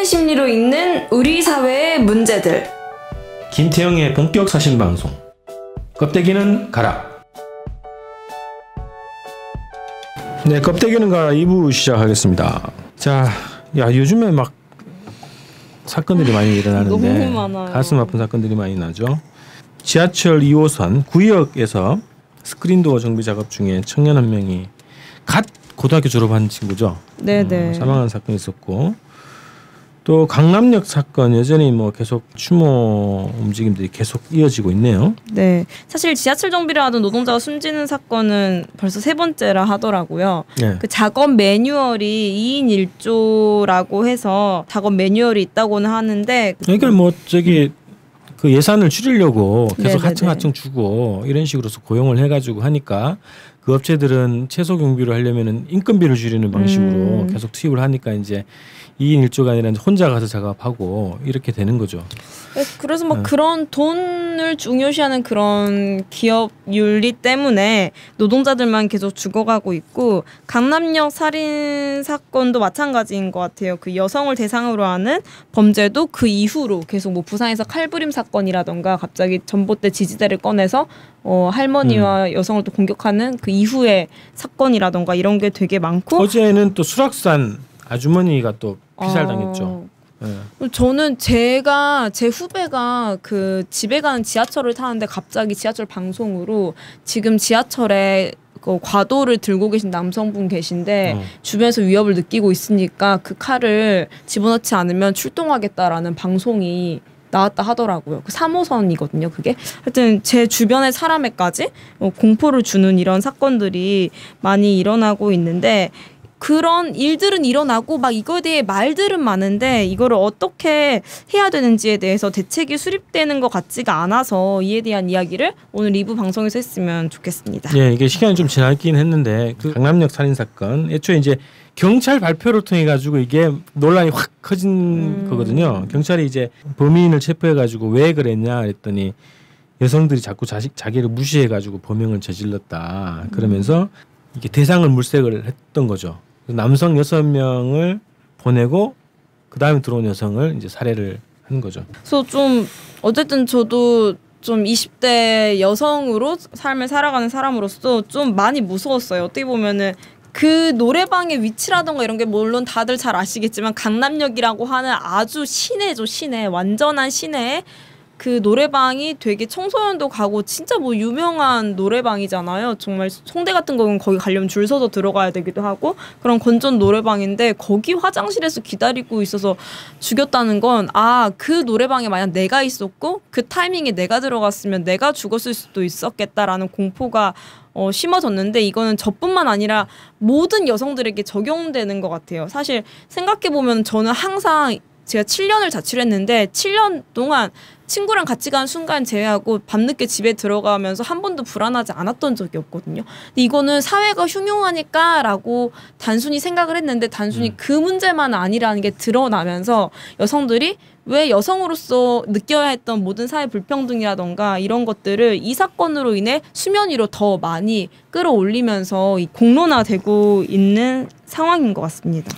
심리로 읽는 우리 사회의 문제들. 김태형의 본격 사신 방송. 껍데기는 가라. 네, 껍데기는 가라 2부 시작하겠습니다. 자, 야 요즘에 막 사건들이 많이 일어나는데 너무 많아요. 가슴 아픈 사건들이 많이 나죠. 지하철 2호선 구의역에서 스크린도어 정비 작업 중에 청년 한 명이 갓 고등학교 졸업한 친구죠. 네네. 사망한 사건이 있었고, 또 강남역 사건 여전히 뭐 계속 추모 움직임들이 계속 이어지고 있네요. 네, 사실 지하철 정비를 하던 노동자가 숨지는 사건은 벌써 3번째라 하더라고요. 네. 그 작업 매뉴얼이 2인 1조라고 해서 작업 매뉴얼이 있다고는 하는데, 그러니까 뭐 저기 그 예산을 줄이려고 계속 네네네. 하층 주고 이런 식으로서 고용을 해가지고 하니까 그 업체들은 최소 경비를 하려면은 인건비를 줄이는 방식으로 계속 투입을 하니까 이제 2인 1조가 아니라 혼자 가서 작업하고 이렇게 되는 거죠. 그래서 뭐 그런 돈을 중요시하는 그런 기업 윤리 때문에 노동자들만 계속 죽어가고 있고, 강남역 살인 사건도 마찬가지인 것 같아요. 그 여성을 대상으로 하는 범죄도 그 이후로 계속 뭐 부산에서 칼부림 사건이라던가 갑자기 전봇대 지지대를 꺼내서 할머니와 여성을 또 공격하는 그 이후의 사건이라던가 이런 게 되게 많고, 어제는 또 수락산 아주머니가 또 피살당했죠. 네. 저는 제 후배가 그 집에 가는 지하철을 타는데 갑자기 지하철 방송으로 지금 지하철에 그 과도를 들고 계신 남성분 계신데 주변에서 위협을 느끼고 있으니까 그 칼을 집어넣지 않으면 출동하겠다라는 방송이 나왔다 하더라고요. 그 3호선이거든요, 그게. 하여튼 제 주변의 사람에까지 공포를 주는 이런 사건들이 많이 일어나고 있는데, 그런 일들은 일어나고 막 이거에 대해 말들은 많은데 이거를 어떻게 해야 되는지에 대해서 대책이 수립되는 것 같지가 않아서 이에 대한 이야기를 오늘 2부 방송에서 했으면 좋겠습니다. 예, 이게 시간이 좀 지나긴 했는데 그 강남역 살인 사건 애초에 이제 경찰 발표를 통해 가지고 이게 논란이 확 커진 거거든요. 경찰이 이제 범인을 체포해 가지고 왜 그랬냐 했더니 여성들이 자꾸 자기를 무시해 가지고 범행을 저질렀다 그러면서 이게 대상을 물색을 했던 거죠. 남성 6명을 보내고 그 다음에 들어온 여성을 이제 살해를 한 거죠. 그래서 좀 어쨌든 저도 좀 20대 여성으로 삶을 살아가는 사람으로서 좀 많이 무서웠어요. 어떻게 보면은 그 노래방의 위치라던가 이런 게 물론 다들 잘 아시겠지만 강남역이라고 하는 아주 시내죠, 시내. 완전한 시내에 그 노래방이 되게 청소년도 가고 진짜 뭐 유명한 노래방이잖아요. 정말 송대 같은 거는 거기 가려면 줄 서서 들어가야 되기도 하고 그런 건전 노래방인데, 거기 화장실에서 기다리고 있어서 죽였다는 건 그 노래방에 만약 내가 있었고 그 타이밍에 내가 들어갔으면 내가 죽었을 수도 있었겠다라는 공포가 심어졌는데, 이거는 저뿐만 아니라 모든 여성들에게 적용되는 것 같아요. 사실 생각해보면 저는 항상 제가 7년을 자취를 했는데 7년 동안 친구랑 같이 간 순간 제외하고 밤늦게 집에 들어가면서 한 번도 불안하지 않았던 적이 없거든요. 근데 이거는 사회가 흉흉하니까 라고 단순히 생각을 했는데, 단순히 그 문제만 아니라는 게 드러나면서 여성들이 왜 여성으로서 느껴야 했던 모든 사회 불평등이라던가 이런 것들을 이 사건으로 인해 수면 위로 더 많이 끌어올리면서 공론화되고 있는 상황인 것 같습니다.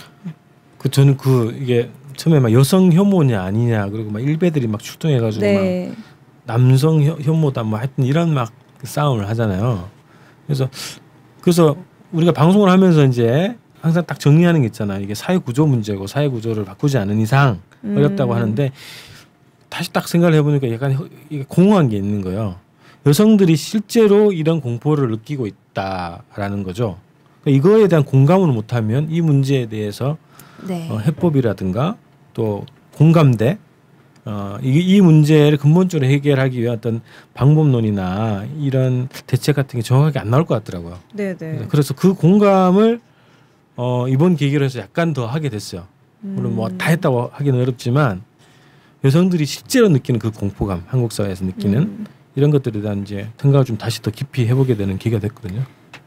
저는 이게 처음에 막 여성 혐오냐 아니냐 그리고 막 일베들이 막 출동해가지고 네. 막 남성 혐오다 뭐 하여튼 이런 막 싸움을 하잖아요. 그래서 우리가 방송을 하면서 이제 항상 딱 정리하는 게 있잖아요. 이게 사회 구조 문제고 사회 구조를 바꾸지 않은 이상 어렵다고 하는데, 다시 딱 생각을 해보니까 약간 이게 공허한 게 있는 거예요. 여성들이 실제로 이런 공포를 느끼고 있다라는 거죠. 그러니까 이거에 대한 공감을 못하면 이 문제에 대해서 네. 해법이라든가 또 공감대, 이 문제를 근본적으로 해결하기 위한 어떤 방법론이나 이런 대책 같은 게 정확하게 안 나올 것 같더라고요. 네네. 그래서 그 공감을 이번 계기로 해서 약간 더 하게 됐어요. 물론 뭐 다 했다고 하기는 어렵지만 여성들이 실제로 느끼는 그 공포감, 한국 사회에서 느끼는 이런 것들에 대한 이제 생각을 좀 다시 더 깊이 해보게 되는 계기가 됐거든요.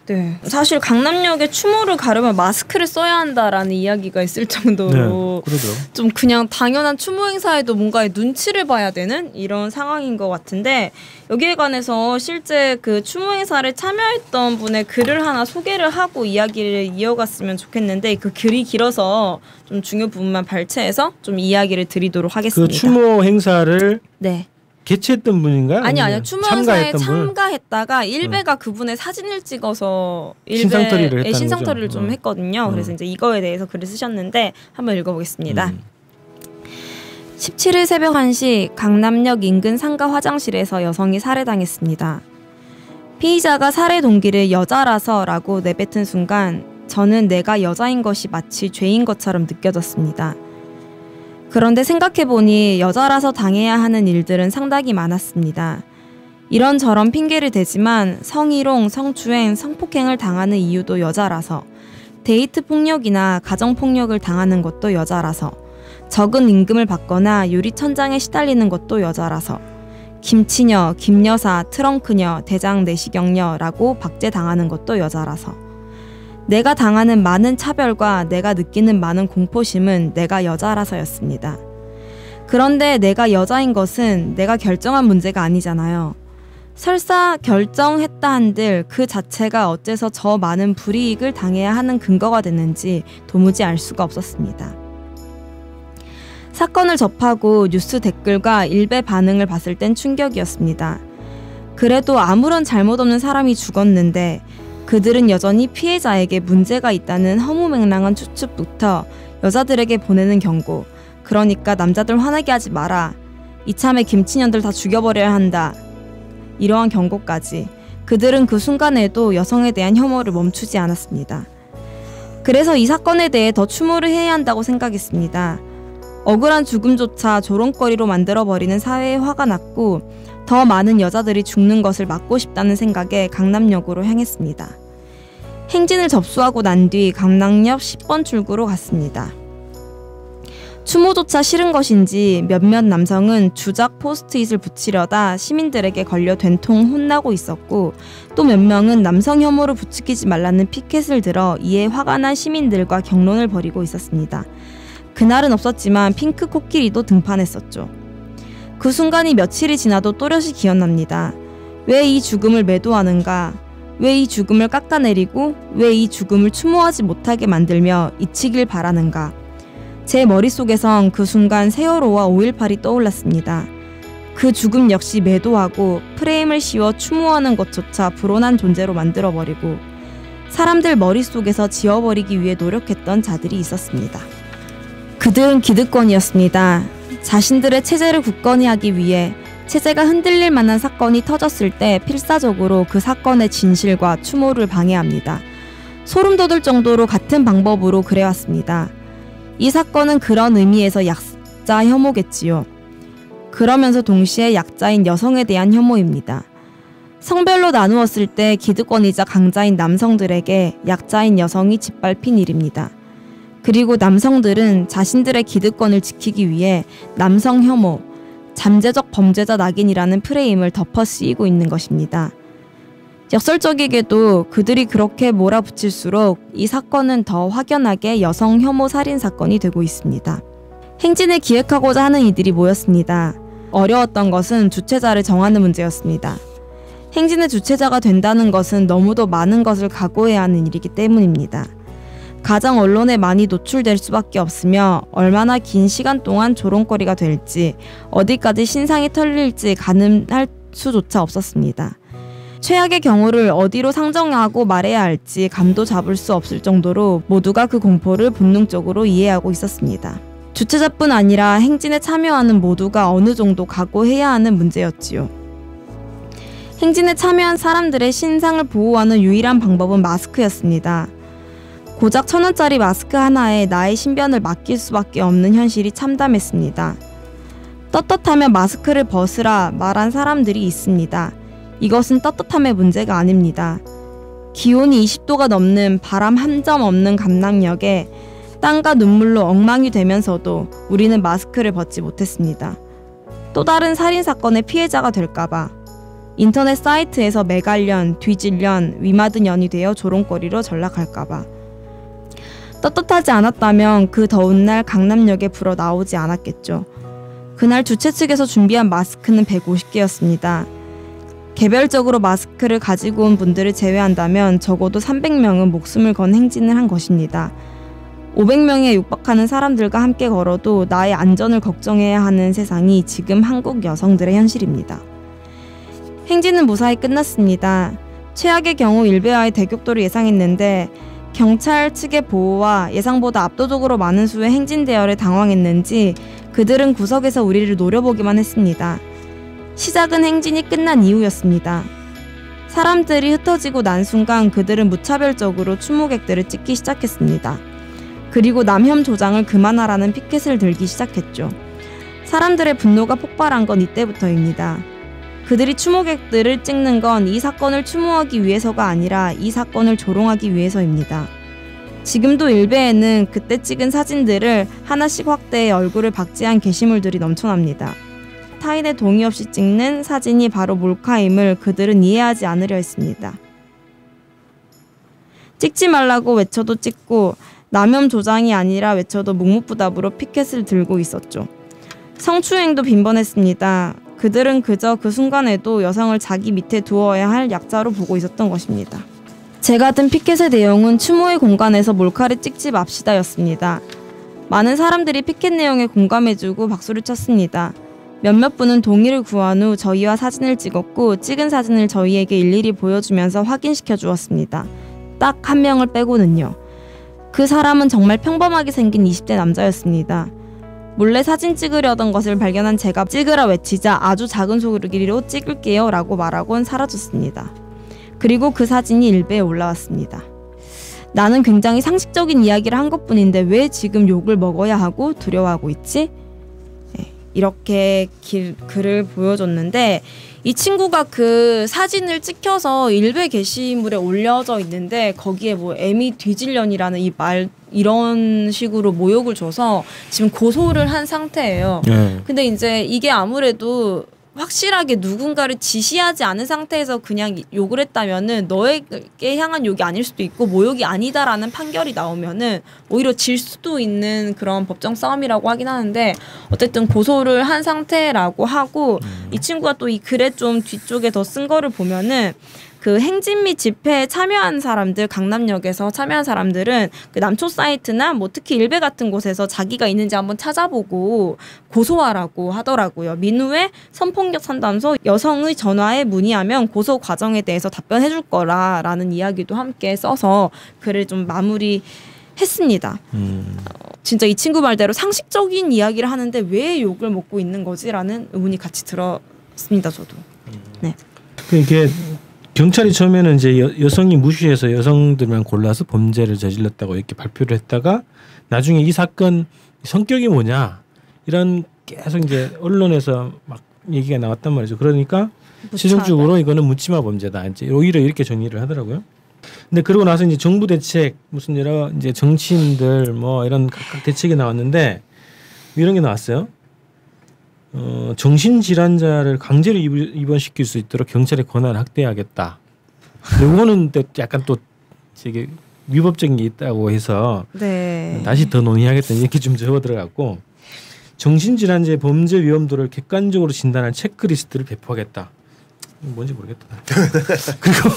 네. 사실 강남역에 추모를 가려면 마스크를 써야 한다라는 이야기가 있을 정도로 네, 좀 그냥 당연한 추모 행사에도 뭔가 눈치를 봐야 되는 이런 상황인 것 같은데 여기에 관해서 실제 그 추모 행사를 참여했던 분의 글을 하나 소개를 하고 이야기를 이어갔으면 좋겠는데 그 글이 길어서 좀 중요 부분만 발췌해서 좀 이야기를 드리도록 하겠습니다. 그 추모 행사를 네. 개최했던 분인가요? 아니요. 추모 행사에 참가했다가 일베가 그분의 사진을 찍어서 신상털이를 했다는 신상털이를 거죠. 좀 했거든요. 그래서 이제 이거에 대해서 글을 쓰셨는데 한번 읽어보겠습니다. 17일 새벽 1시 강남역 인근 상가 화장실에서 여성이 살해당했습니다. 피의자가 살해 동기를 여자라서라고 내뱉은 순간 저는 내가 여자인 것이 마치 죄인 것처럼 느껴졌습니다. 그런데 생각해보니 여자라서 당해야 하는 일들은 상당히 많았습니다. 이런저런 핑계를 대지만 성희롱, 성추행, 성폭행을 당하는 이유도 여자라서, 데이트 폭력이나 가정폭력을 당하는 것도 여자라서, 적은 임금을 받거나 유리천장에 시달리는 것도 여자라서, 김치녀, 김여사, 트렁크녀, 대장 내시경녀라고 박제당하는 것도 여자라서, 내가 당하는 많은 차별과 내가 느끼는 많은 공포심은 내가 여자라서였습니다. 그런데 내가 여자인 것은 내가 결정한 문제가 아니잖아요. 설사 결정했다 한들 그 자체가 어째서 저 많은 불이익을 당해야 하는 근거가 됐는지 도무지 알 수가 없었습니다. 사건을 접하고 뉴스 댓글과 일베 반응을 봤을 땐 충격이었습니다. 그래도 아무런 잘못 없는 사람이 죽었는데 그들은 여전히 피해자에게 문제가 있다는 허무맹랑한 추측부터 여자들에게 보내는 경고, 그러니까 남자들 화나게 하지 마라, 이참에 김치년들 다 죽여버려야 한다, 이러한 경고까지 그들은 그 순간에도 여성에 대한 혐오를 멈추지 않았습니다. 그래서 이 사건에 대해 더 추모를 해야 한다고 생각했습니다. 억울한 죽음조차 조롱거리로 만들어버리는 사회에 화가 났고 더 많은 여자들이 죽는 것을 막고 싶다는 생각에 강남역으로 향했습니다. 행진을 접수하고 난 뒤 강남역 10번 출구로 갔습니다. 추모조차 싫은 것인지 몇몇 남성은 주작 포스트잇을 붙이려다 시민들에게 걸려 된통 혼나고 있었고 또 몇 명은 남성 혐오를 부추기지 말라는 피켓을 들어 이에 화가 난 시민들과 격론을 벌이고 있었습니다. 그날은 없었지만 핑크 코끼리도 등판했었죠. 그 순간이 며칠이 지나도 또렷이 기억납니다. 왜 이 죽음을 매도하는가? 왜 이 죽음을 깎아내리고 왜 이 죽음을 추모하지 못하게 만들며 잊히길 바라는가? 제 머릿속에선 그 순간 세월호와 5.18이 떠올랐습니다. 그 죽음 역시 매도하고 프레임을 씌워 추모하는 것조차 불온한 존재로 만들어버리고 사람들 머릿속에서 지워버리기 위해 노력했던 자들이 있었습니다. 그들은 기득권이었습니다. 자신들의 체제를 굳건히 하기 위해 체제가 흔들릴 만한 사건이 터졌을 때 필사적으로 그 사건의 진실과 추모를 방해합니다. 소름 돋을 정도로 같은 방법으로 그래왔습니다. 이 사건은 그런 의미에서 약자 혐오겠지요. 그러면서 동시에 약자인 여성에 대한 혐오입니다. 성별로 나누었을 때 기득권이자 강자인 남성들에게 약자인 여성이 짓밟힌 일입니다. 그리고 남성들은 자신들의 기득권을 지키기 위해 남성 혐오, 잠재적 범죄자 낙인이라는 프레임을 덮어 씌이고 있는 것입니다. 역설적이게도 그들이 그렇게 몰아붙일수록 이 사건은 더 확연하게 여성 혐오 살인 사건이 되고 있습니다. 행진을 기획하고자 하는 이들이 모였습니다. 어려웠던 것은 주최자를 정하는 문제였습니다. 행진의 주최자가 된다는 것은 너무도 많은 것을 각오해야 하는 일이기 때문입니다. 가장 언론에 많이 노출될 수밖에 없으며 얼마나 긴 시간 동안 조롱거리가 될지 어디까지 신상이 털릴지 가늠할 수조차 없었습니다. 최악의 경우를 어디로 상정하고 말해야 할지 감도 잡을 수 없을 정도로 모두가 그 공포를 본능적으로 이해하고 있었습니다. 주최자뿐 아니라 행진에 참여하는 모두가 어느 정도 각오해야 하는 문제였지요. 행진에 참여한 사람들의 신상을 보호하는 유일한 방법은 마스크였습니다. 고작 1,000원짜리 마스크 하나에 나의 신변을 맡길 수밖에 없는 현실이 참담했습니다. 떳떳하면 마스크를 벗으라 말한 사람들이 있습니다. 이것은 떳떳함의 문제가 아닙니다. 기온이 20도가 넘는 바람 한 점 없는 강남역에 땀과 눈물로 엉망이 되면서도 우리는 마스크를 벗지 못했습니다. 또 다른 살인사건의 피해자가 될까봐. 인터넷 사이트에서 매갈년, 뒤질년, 위맞은 년이 되어 조롱거리로 전락할까봐. 떳떳하지 않았다면 그 더운 날 강남역에 불어 나오지 않았겠죠. 그날 주최 측에서 준비한 마스크는 150개였습니다. 개별적으로 마스크를 가지고 온 분들을 제외한다면 적어도 300명은 목숨을 건 행진을 한 것입니다. 500명에 육박하는 사람들과 함께 걸어도 나의 안전을 걱정해야 하는 세상이 지금 한국 여성들의 현실입니다. 행진은 무사히 끝났습니다. 최악의 경우 일베와의 대격돌을 예상했는데 경찰 측의 보호와 예상보다 압도적으로 많은 수의 행진 대열에 당황했는지 그들은 구석에서 우리를 노려보기만 했습니다. 시작은 행진이 끝난 이후였습니다. 사람들이 흩어지고 난 순간 그들은 무차별적으로 추모객들을 찍기 시작했습니다. 그리고 남혐 조장을 그만하라는 피켓을 들기 시작했죠. 사람들의 분노가 폭발한 건 이때부터입니다. 그들이 추모객들을 찍는 건 이 사건을 추모하기 위해서가 아니라 이 사건을 조롱하기 위해서입니다. 지금도 일베에는 그때 찍은 사진들을 하나씩 확대해 얼굴을 박제한 게시물들이 넘쳐납니다. 타인의 동의 없이 찍는 사진이 바로 몰카임을 그들은 이해하지 않으려 했습니다. 찍지 말라고 외쳐도 찍고 남혐 조장이 아니라 외쳐도 묵묵부답으로 피켓을 들고 있었죠. 성추행도 빈번했습니다. 그들은 그저 그 순간에도 여성을 자기 밑에 두어야 할 약자로 보고 있었던 것입니다. 제가 든 피켓의 내용은 추모의 공간에서 몰카를 찍지 맙시다였습니다. 많은 사람들이 피켓 내용에 공감해주고 박수를 쳤습니다. 몇몇 분은 동의를 구한 후 저희와 사진을 찍었고 찍은 사진을 저희에게 일일이 보여주면서 확인시켜 주었습니다. 딱 한 명을 빼고는요. 그 사람은 정말 평범하게 생긴 20대 남자였습니다. 몰래 사진 찍으려던 것을 발견한 제가 찍으라 외치자 아주 작은 소리로 찍을게요 라고 말하곤 사라졌습니다. 그리고 그 사진이 일베에 올라왔습니다. 나는 굉장히 상식적인 이야기를 한 것뿐인데 왜 지금 욕을 먹어야 하고 두려워하고 있지? 이렇게 글을 보여줬는데 이 친구가 그 사진을 찍혀서 일베 게시물에 올려져 있는데 거기에 뭐 애미 뒤질년이라는 이 말 이런 식으로 모욕을 줘서 지금 고소를 한 상태예요. 근데 이제 이게 아무래도 확실하게 누군가를 지시하지 않은 상태에서 그냥 욕을 했다면은 너에게 향한 욕이 아닐 수도 있고 모욕이 아니다라는 판결이 나오면은 오히려 질 수도 있는 그런 법정 싸움이라고 하긴 하는데 어쨌든 고소를 한 상태라고 하고 이 친구가 또 이 글에 좀 뒤쪽에 더 쓴 거를 보면은 그 행진 및 집회에 참여한 사람들, 강남역에서 참여한 사람들은 그 남초 사이트나 뭐 특히 일베 같은 곳에서 자기가 있는지 한번 찾아보고 고소하라고 하더라고요. 민우의 성폭력 상담소 여성의 전화에 문의하면 고소 과정에 대해서 답변해 줄 거라라는 이야기도 함께 써서 글을 좀 마무리했습니다. 진짜 이 친구 말대로 상식적인 이야기를 하는데 왜 욕을 먹고 있는 거지라는 의문이 같이 들었습니다. 저도. 네. 이게 경찰이 처음에는 이제 여성이 무시해서 여성들만 골라서 범죄를 저질렀다고 이렇게 발표를 했다가 나중에 이 사건 성격이 뭐냐 이런 계속 이제 언론에서 막 얘기가 나왔단 말이죠. 그러니까 최종적으로 이거는 묻지마 범죄다. 이제 오히려 이렇게 정의를 하더라고요. 근데 그러고 나서 이제 정부 대책 무슨 여러 이제 정치인들 뭐 이런 각각 대책이 나왔는데 이런 게 나왔어요. 정신질환자를 강제로 입원시킬 수 있도록 경찰의 권한을 확대하겠다. 이거는 약간 또 되게 위법적인 게 있다고 해서 네. 다시 더 논의하겠다 이렇게 좀 적어 들어갔고 정신질환자의 범죄 위험도를 객관적으로 진단할 체크리스트를 배포하겠다. 뭔지 모르겠다. 그리고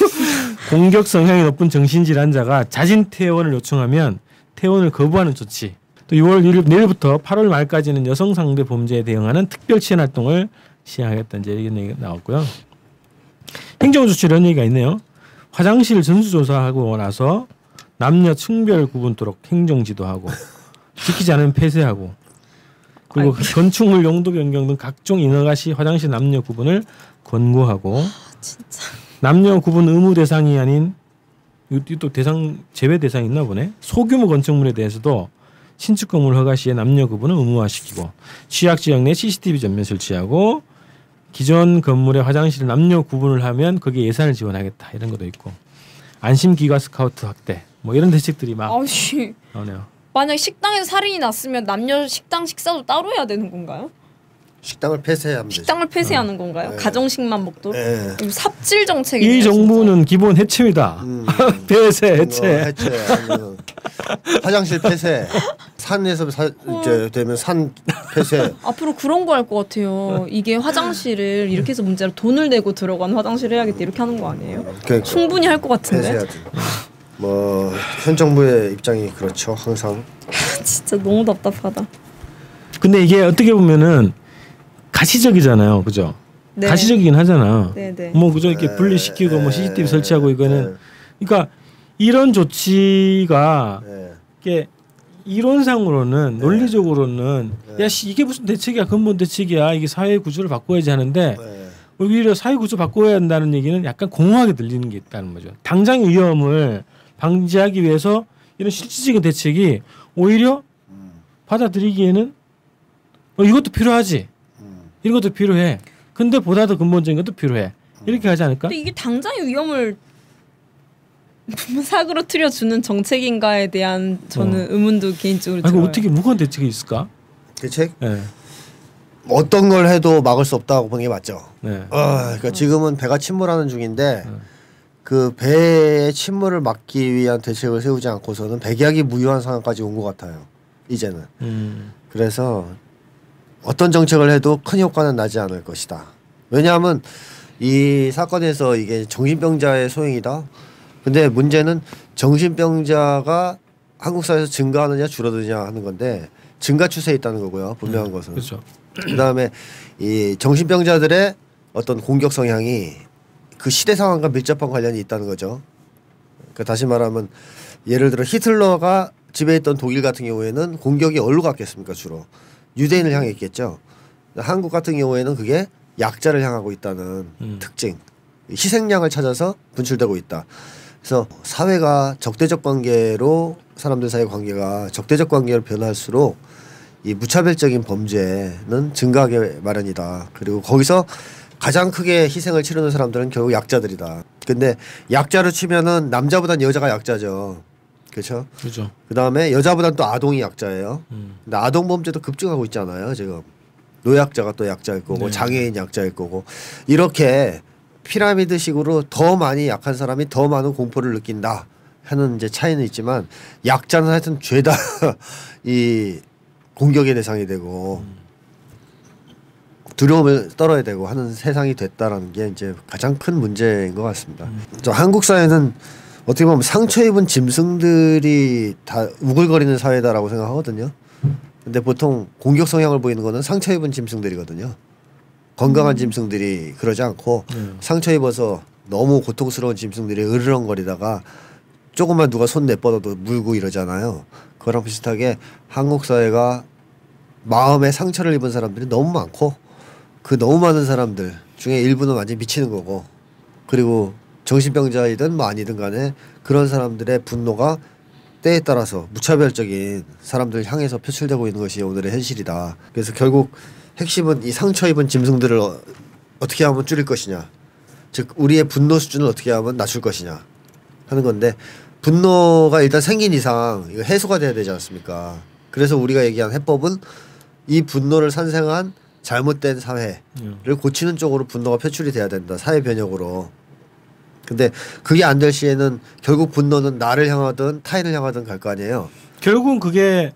공격 성향이 높은 정신질환자가 자진 퇴원을 요청하면 퇴원을 거부하는 조치. 또 6월 1일 내일부터 8월 말까지는 여성 상대 범죄에 대응하는 특별 지원 활동을 시행하겠다 이제 이런 얘기가 나왔고요. 행정 조치 이런 얘기가 있네요. 화장실 전수조사하고 나서 남녀 층별 구분토록 행정 지도하고 지키지 않으면 폐쇄하고 그리고 건축물 용도 변경 등 각종 인허가 시 화장실 남녀 구분을 권고하고 진짜. 남녀 구분 의무 대상이 아닌 또 대상 제외 대상이 있나 보네. 소규모 건축물에 대해서도 신축 건물 허가 시에 남녀 구분을 의무화시키고 취약 지역 내 CCTV 전면 설치하고 기존 건물의 화장실 남녀 구분을 하면 거기에 예산을 지원하겠다 이런 것도 있고 안심 기가 스카우트 확대 뭐 이런 대책들이 막 나오네요. 만약 식당에서 살인이 났으면 남녀 식당 식사도 따로 해야 되는 건가요? 식당을 폐쇄하면 되죠. 식당을 폐쇄하는 건가요? 가정식만 먹도록? 삽질 정책이 이 정부는 기본 해체입니다. 폐쇄, 해체. 아니면 화장실 폐쇄. 산에서 이제 되면 산 폐쇄. 앞으로 그런 거 할 것 같아요. 이게 화장실을 이렇게 해서 문제로 돈을 내고 들어간 화장실 해야겠다 이렇게 하는 거 아니에요? 그러니까 충분히 할 것 같은데. 폐쇄하든. 뭐 현 정부의 입장이 그렇죠. 항상. 진짜 너무 답답하다. 근데 이게 어떻게 보면은 가시적이잖아요, 그죠? 네. 가시적이긴 하잖아. 네네. 뭐 그저 이렇게 분리시키고 뭐 CCTV 설치하고 이거는, 그러니까 이런 조치가 이게 이론상으로는 논리적으로는 야 이게 무슨 대책이야, 근본 대책이야, 이게 사회 구조를 바꿔야지 하는데 오히려 사회 구조 바꿔야 한다는 얘기는 약간 공허하게 들리는 게 있다는 거죠. 당장 위험을 방지하기 위해서 이런 실질적인 대책이 오히려 받아들이기에는 이것도 필요하지. 이런 것도 필요해. 근데 보다 더 근본적인 것도 필요해. 이렇게 하지 않을까? 근데 이게 당장의 위험을 사그러뜨려 주는 정책인가에 대한 저는 의문도 개인적으로 들어요. 어떻게 무거운 대책이 있을까? 대책? 네. 어떤 걸 해도 막을 수 없다고 보는 게 맞죠. 네. 그러니까 지금은 배가 침몰하는 중인데 그 배의 침몰을 막기 위한 대책을 세우지 않고서는 백약이 무효한 상황까지 온 것 같아요. 이제는. 그래서 어떤 정책을 해도 큰 효과는 나지 않을 것이다. 왜냐하면 이 사건에서 이게 정신병자의 소행이다. 근데 문제는 정신병자가 한국 사회에서 증가하느냐 줄어드느냐 하는 건데 증가 추세에 있다는 거고요. 분명한 것은. 그렇죠. 그다음에 이 정신병자들의 어떤 공격 성향이 그 시대 상황과 밀접한 관련이 있다는 거죠. 그러니까 다시 말하면 예를 들어 히틀러가 지배했던 독일 같은 경우에는 공격이 어디로 갔겠습니까? 주로 유대인을 향해 있겠죠. 한국 같은 경우에는 그게 약자를 향하고 있다는 특징, 희생양을 찾아서 분출되고 있다. 그래서 사회가 적대적 관계로 사람들 사이 관계가 적대적 관계로 변할수록 이 무차별적인 범죄는 증가하게 마련이다. 그리고 거기서 가장 크게 희생을 치르는 사람들은 결국 약자들이다. 근데 약자로 치면은 남자보단 여자가 약자죠. 그렇죠? 그렇죠. 그다음에 여자보단 또 아동이 약자예요. 근데 아동 범죄도 급증하고 있잖아요. 지금 노약자가 또 약자일 거고 네. 장애인 약자일 거고 이렇게 피라미드식으로 더 많이 약한 사람이 더 많은 공포를 느낀다 하는 이제 차이는 있지만 약자는 하여튼 죄다 이 공격의 대상이 되고 두려움을 떨어야 되고 하는 세상이 됐다라는 게 이제 가장 큰 문제인 것 같습니다. 한국 사회는 어떻게 보면 상처 입은 짐승들이 다 우글거리는 사회다라고 생각하거든요. 근데 보통 공격 성향을 보이는 거는 상처 입은 짐승들이거든요. 건강한 짐승들이 그러지 않고 상처 입어서 너무 고통스러운 짐승들이 으르렁거리다가 조금만 누가 손 내뻗어도 물고 이러잖아요. 그거랑 비슷하게 한국 사회가 마음에 상처를 입은 사람들이 너무 많고 그 너무 많은 사람들 중에 일부는 완전히 미치는 거고 그리고 정신병자이든 뭐 아니든 간에 그런 사람들의 분노가 때에 따라서 무차별적인 사람들 향해서 표출되고 있는 것이 오늘의 현실이다. 그래서 결국 핵심은 이 상처 입은 짐승들을 어떻게 하면 줄일 것이냐, 즉 우리의 분노 수준을 어떻게 하면 낮출 것이냐 하는 건데 분노가 일단 생긴 이상 이거 해소가 돼야 되지 않습니까? 그래서 우리가 얘기한 해법은 이 분노를 산생한 잘못된 사회를 고치는 쪽으로 분노가 표출이 돼야 된다. 사회 변혁으로. 근데 그게 안 될 시에는 결국 분노는 나를 향하든 타인을 향하든 갈 거 아니에요. 결국은 그게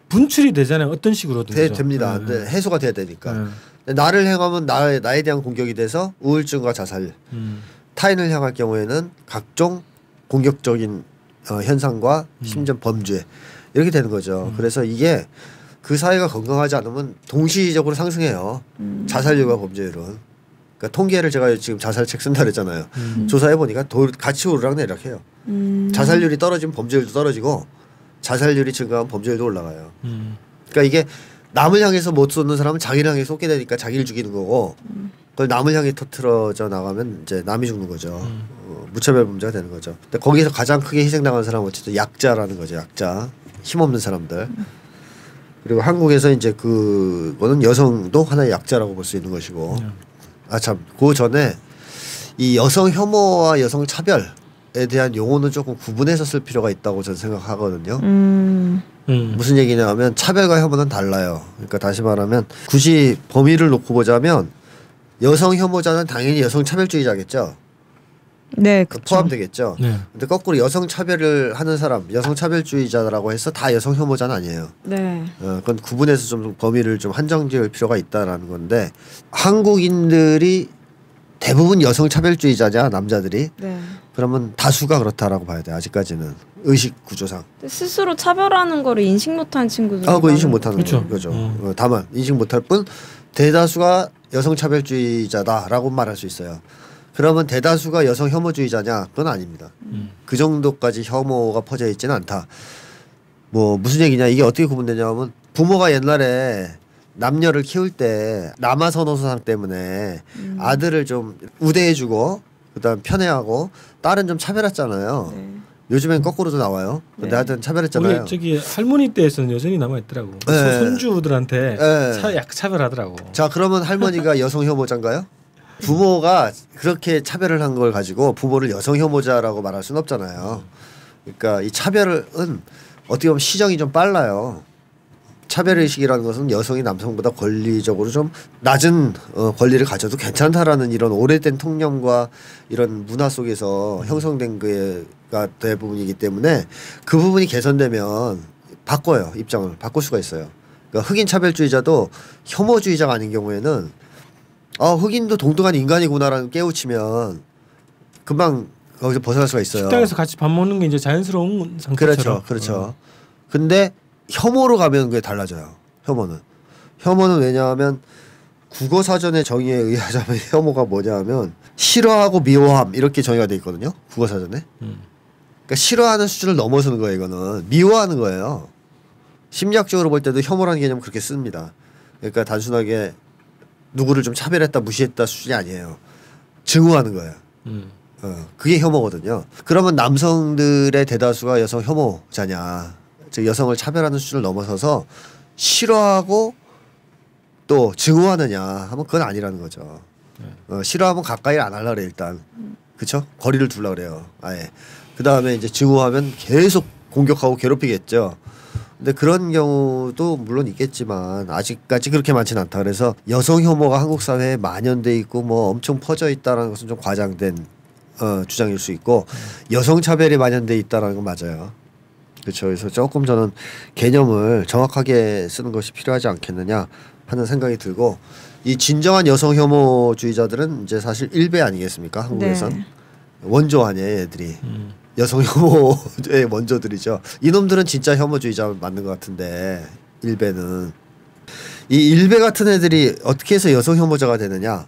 분출이 되잖아요. 어떤 식으로든. 됩니다. 네. 해소가 돼야 되니까. 나를 향하면 나에 대한 공격이 돼서 우울증과 자살. 타인을 향할 경우에는 각종 공격적인 현상과 심지어 범죄 이렇게 되는 거죠. 그래서 이게 그 사회가 건강하지 않으면 동시적으로 상승해요. 자살률과 범죄율은. 그러니까 통계를 제가 지금 자살책 쓴다 그랬잖아요. 조사해 보니까 같이 오르락내리락해요. 자살률이 떨어지면 범죄율도 떨어지고 자살률이 증가하면 범죄율도 올라가요. 그러니까 이게 남을 향해서 못 쏘는 사람은 자기를 향해 쏘게 되니까 자기를 죽이는 거고 그걸 남을 향해 터트려져 나가면 이제 남이 죽는 거죠. 무차별 범죄가 되는 거죠. 근데 거기서 가장 크게 희생당한 사람은 어쨌든 약자라는 거죠. 약자, 힘없는 사람들. 그리고 한국에서 이제 그거는 여성도 하나의 약자라고 볼 수 있는 것이고. 아 참, 그 전에 이 여성 혐오와 여성 차별 대한 용어는 조금 구분해서 쓸 필요가 있다고 저는 생각하거든요. 음. 무슨 얘기냐면 차별과 혐오는 달라요. 그러니까 다시 말하면 굳이 범위를 놓고 보자면 여성 혐오자는 당연히 여성 차별주의자겠죠. 네, 그쵸. 포함되겠죠. 네. 근데 거꾸로 여성 차별을 하는 사람, 여성 차별주의자라고 해서 다 여성 혐오자는 아니에요. 네. 그건 구분해서 좀 범위를 좀 한정지을 필요가 있다라는 건데 한국인들이 대부분 여성 차별주의자냐 남자들이 네. 그러면 다수가 그렇다라고 봐야 돼. 아직까지는 의식 구조상. 스스로 차별하는 거를 인식 못하는 친구들. 그거 인식 못하는 그렇죠. 거죠. 다만 인식 못할 뿐 대다수가 여성 차별주의자다라고 말할 수 있어요. 그러면 대다수가 여성 혐오주의자냐? 그건 아닙니다. 그 정도까지 혐오가 퍼져 있지는 않다. 뭐 무슨 얘기냐? 이게 어떻게 구분되냐면 부모가 옛날에 남녀를 키울 때 남아 선호상 때문에 아들을 좀 우대해주고 그다음 편애하고 딸은 좀 차별했잖아요. 네. 요즘엔 거꾸로도 나와요. 근데 네. 하여튼 차별했잖아요. 우리 저기 할머니 때에서는 여전히 남아 있더라고. 네. 손주들한테 네. 약 차별하더라고. 자 그러면 할머니가 여성 혐오자인가요? 부모가 그렇게 차별을 한 걸 가지고 부모를 여성 혐오자라고 말할 수는 없잖아요. 그러니까 이 차별은 어떻게 보면 시정이 좀 빨라요. 차별의식이라는 것은 여성이 남성보다 권리적으로 좀 낮은 권리를 가져도 괜찮다라는 이런 오래된 통념과 이런 문화 속에서 형성된 게가 대부분이기 때문에 그 부분이 개선되면 바꿔요. 입장을 바꿀 수가 있어요. 그러니까 흑인 차별주의자도 혐오주의자가 아닌 경우에는 흑인도 동등한 인간이구나라는 깨우치면 금방 거기서 벗어날 수가 있어요. 식당에서 같이 밥 먹는 게 이제 자연스러운 상태처럼. 그렇죠. 근데 혐오로 가면 그게 달라져요. 혐오는 왜냐하면 국어 사전의 정의에 의하자면 혐오가 뭐냐하면 싫어하고 미워함 이렇게 정의가 돼 있거든요. 국어 사전에. 그러니까 싫어하는 수준을 넘어서는 거예요. 이거는 미워하는 거예요. 심리학적으로 볼 때도 혐오라는 개념은 그렇게 씁니다. 그러니까 단순하게 누구를 좀 차별했다 무시했다 수준이 아니에요. 증오하는 거예요. 그게 혐오거든요. 그러면 남성들의 대다수가 여성 혐오자냐, 즉 여성을 차별하는 수준을 넘어서서 싫어하고 또 증오하느냐 하면 그건 아니라는 거죠. 싫어하면 가까이 안 하려 그래 일단. 그렇죠? 거리를 두려 그래요. 아예. 그다음에 이제 증오하면 계속 공격하고 괴롭히겠죠. 근데 그런 경우도 물론 있겠지만 아직까지 그렇게 많지는 않다. 그래서 여성 혐오가 한국 사회에 만연돼 있고 뭐 엄청 퍼져 있다라는 것은 좀 과장된 주장일 수 있고 여성 차별이 만연돼 있다라는 건 맞아요. 그렇죠. 그래서 조금 저는 개념을 정확하게 쓰는 것이 필요하지 않겠느냐 하는 생각이 들고 이 진정한 여성 혐오주의자들은 이제 사실 일배 아니겠습니까? 한국에선 네. 원조 아니에요, 애들이. 여성 혐오의 원조들이죠. 이놈들은 진짜 혐오주의자 맞는 것 같은데 일배는 이 일배 같은 애들이 어떻게 해서 여성 혐오자가 되느냐?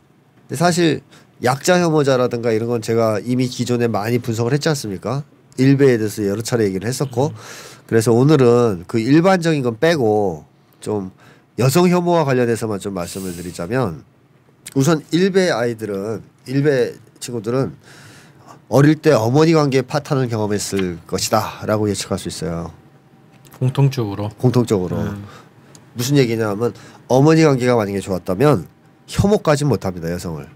사실 약자 혐오자라든가 이런 건 제가 이미 기존에 많이 분석을 했지 않습니까? 일배에 대해서 여러 차례 얘기를 했었고 그래서 오늘은 그 일반적인 건 빼고 좀 여성 혐오와 관련해서만 좀 말씀을 드리자면 우선 일배 친구들은 어릴 때 어머니 관계에 파탄을 경험했을 것이다 라고 예측할 수 있어요. 공통적으로. 무슨 얘기냐면 어머니 관계가 만약에 좋았다면 혐오까지는 못합니다. 여성을.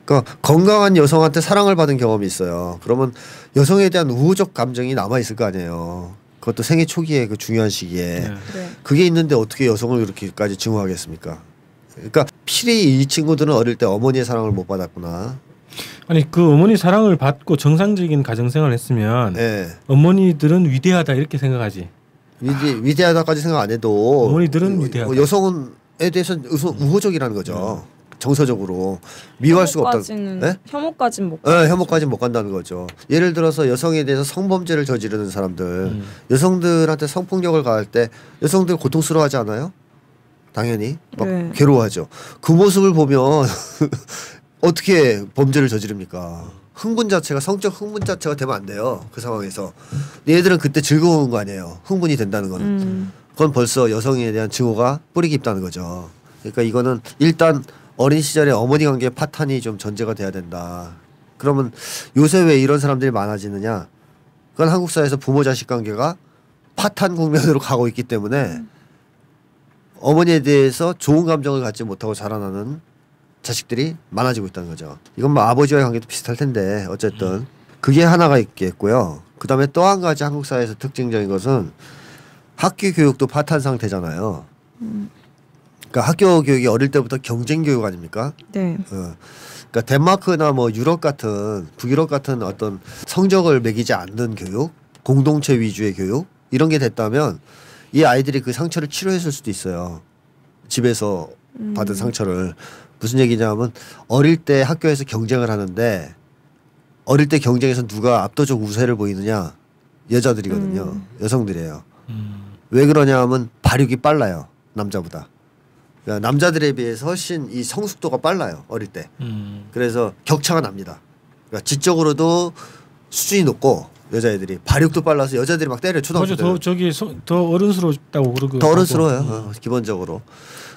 그러니까 건강한 여성한테 사랑을 받은 경험이 있어요. 그러면 여성에 대한 우호적 감정이 남아있을 거 아니에요. 그것도 생애 초기에 그 중요한 시기에. 네. 네. 그게 있는데 어떻게 여성을 그렇게까지 증오하겠습니까? 그러니까 필히 이 친구들은 어릴 때 어머니의 사랑을 못 받았구나. 아니 그 어머니 사랑을 받고 정상적인 가정생활을 했으면 네. 어머니들은 위대하다 이렇게 생각하지. 위대하다까지 생각 안 해도 어머니들은 위대하다. 여성에 대해서는 우호적이라는 거죠. 정서적으로 미워할 수가 없다. 네? 혐오까지는 못. 네, 혐오까지는 못 간다는 거죠. 예를 들어서 여성에 대해서 성범죄를 저지르는 사람들, 여성들한테 성폭력을 가할 때 여성들 고통스러워하지 않아요? 당연히 막 네. 괴로워하죠. 그 모습을 보면 어떻게 범죄를 저지릅니까? 성적 흥분 자체가 되면 안 돼요. 그 상황에서. 얘들은 그때 즐거운 거 아니에요. 흥분이 된다는 거는. 그건 벌써 여성에 대한 증오가 뿌리 깊다는 거죠. 그러니까 이거는 일단 어린 시절에 어머니 관계의 파탄이 좀 전제가 돼야 된다. 그러면 요새 왜 이런 사람들이 많아지느냐? 그건 한국 사회에서 부모 자식 관계가 파탄 국면으로 가고 있기 때문에 어머니에 대해서 좋은 감정을 갖지 못하고 자라나는 자식들이 많아지고 있다는 거죠. 이건 뭐 아버지와의 관계도 비슷할 텐데 어쨌든 그게 하나가 있겠고요. 그다음에 또 한 가지 한국 사회에서 특징적인 것은 학교 교육도 파탄 상태잖아요. 그러니까 학교 교육이 어릴 때부터 경쟁 교육 아닙니까? 네. 그러니까 덴마크나 뭐 유럽 같은 북유럽 같은 어떤 성적을 매기지 않는 교육, 공동체 위주의 교육 이런 게 됐다면 이 아이들이 그 상처를 치료했을 수도 있어요. 집에서 받은 상처를. 무슨 얘기냐면 어릴 때 학교에서 경쟁을 하는데 어릴 때 경쟁에서 누가 압도적 우세를 보이느냐? 여자들이거든요. 여성들이에요. 왜 그러냐 하면 발육이 빨라요. 남자보다. 그러니까 남자들에 비해서 훨씬 이 성숙도가 빨라요. 어릴 때. 그래서 격차가 납니다. 그러니까 지적으로도 수준이 높고 여자애들이 발육도 빨라서 여자들이 막 때려 초등학교 때. 더 어른스럽다고 그러고. 더 어른스러워요. 기본적으로.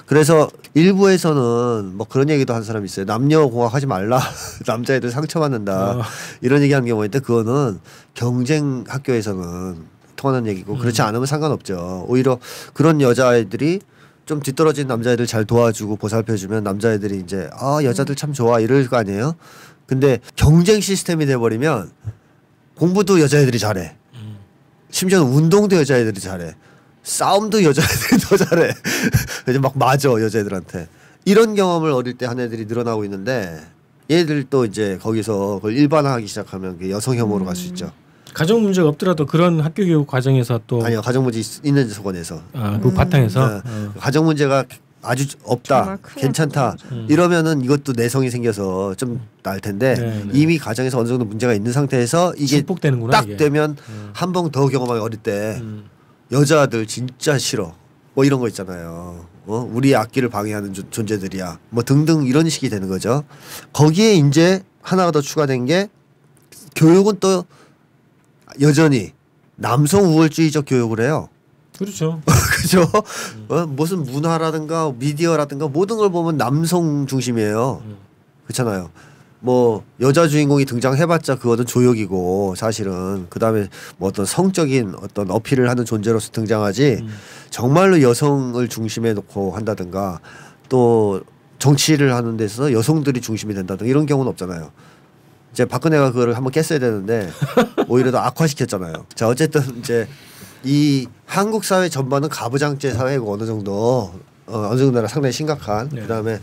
그래서 일부에서는 뭐 그런 얘기도 한 사람이 있어요. 남녀 공학하지 말라. 남자애들 상처받는다. 이런 얘기하는 경우가 있는데 그거는 경쟁 학교에서는 통하는 얘기고 그렇지 않으면 상관없죠. 오히려 그런 여자애들이 좀 뒤떨어진 남자애들 잘 도와주고 보살펴주면 남자애들이 이제 여자들 참 좋아 이럴 거 아니에요. 근데 경쟁 시스템이 돼버리면 공부도 여자애들이 잘해. 심지어는 운동도 여자애들이 잘해. 싸움도 여자애들이 더 잘해. 이제 막 맞아 여자애들한테. 이런 경험을 어릴 때 한 애들이 늘어나고 있는데 얘들 또 이제 거기서 그걸 일반화하기 시작하면 여성 혐오로 갈 수 있죠. 가정 문제가 없더라도 그런 학교 교육 과정에서 또 아니요 가정 문제 있는 소관에서 그 바탕에서 가정 문제가 아주 없다 괜찮다 이러면은 이것도 내성이 생겨서 좀 나을 텐데 네. 이미 가정에서 어느 정도 문제가 있는 상태에서 이게 축복되는구나, 딱 이게. 되면 한 번 더 경험하기 어릴 때 여자들 진짜 싫어 뭐 이런 거 있잖아요. 우리 악기를 방해하는 존재들이야 뭐 등등 이런 식이 되는 거죠. 거기에 이제 하나가 더 추가된 게 교육은 또 여전히 남성 우월주의적 교육을 해요. 그렇죠. 그죠? 무슨 문화라든가 미디어라든가 모든 걸 보면 남성 중심이에요. 그렇잖아요. 뭐 여자 주인공이 등장해봤자 그거는 조역이고 사실은 그 다음에 뭐 어떤 성적인 어떤 어필을 하는 존재로서 등장하지 정말로 여성을 중심에 놓고 한다든가 또 정치를 하는 데서 여성들이 중심이 된다든가 이런 경우는 없잖아요. 이제 박근혜가 그거를 한번 깼어야 되는데 오히려 더 악화시켰잖아요. 자 어쨌든 이제 이 한국 사회 전반은 가부장제 사회고 어느 정도 상당히 심각한 그다음에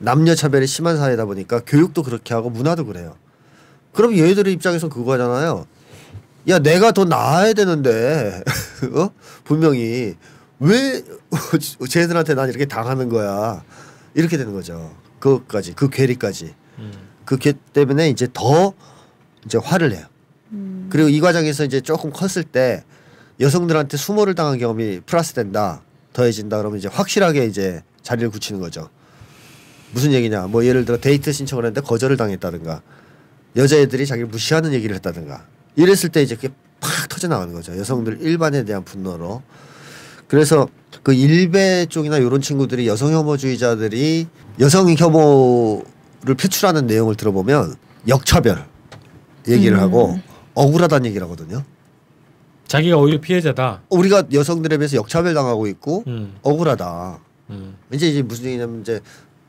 남녀 차별이 심한 사회다 보니까 교육도 그렇게 하고 문화도 그래요. 그럼 얘들의 입장에서 그거잖아요. 야 내가 더 나아야 되는데 분명히 왜 쟤들한테 난 이렇게 당하는 거야 이렇게 되는 거죠. 그것까지 그 괴리까지. 그 때문에 이제 더 이제 화를 내요. 그리고 이 과정에서 이제 조금 컸을 때 여성들한테 수모를 당한 경험이 플러스 된다, 더해진다 그러면 이제 확실하게 이제 자리를 굳히는 거죠. 무슨 얘기냐? 뭐 예를 들어 데이트 신청을 했는데 거절을 당했다든가, 여자애들이 자기를 무시하는 얘기를 했다든가, 이랬을 때 이제 그게 팍 터져 나가는 거죠. 여성들 일반에 대한 분노로. 그래서 그 일베 쪽이나 이런 친구들이 여성 혐오주의자들이 여성 혐오를 표출하는 내용을 들어보면 역차별 얘기를 하고 억울하다는 얘기를 하거든요. 자기가 오히려 피해자다. 우리가 여성들에 비해서 역차별 당하고 있고 억울하다. 이제 무슨 얘기냐면 이제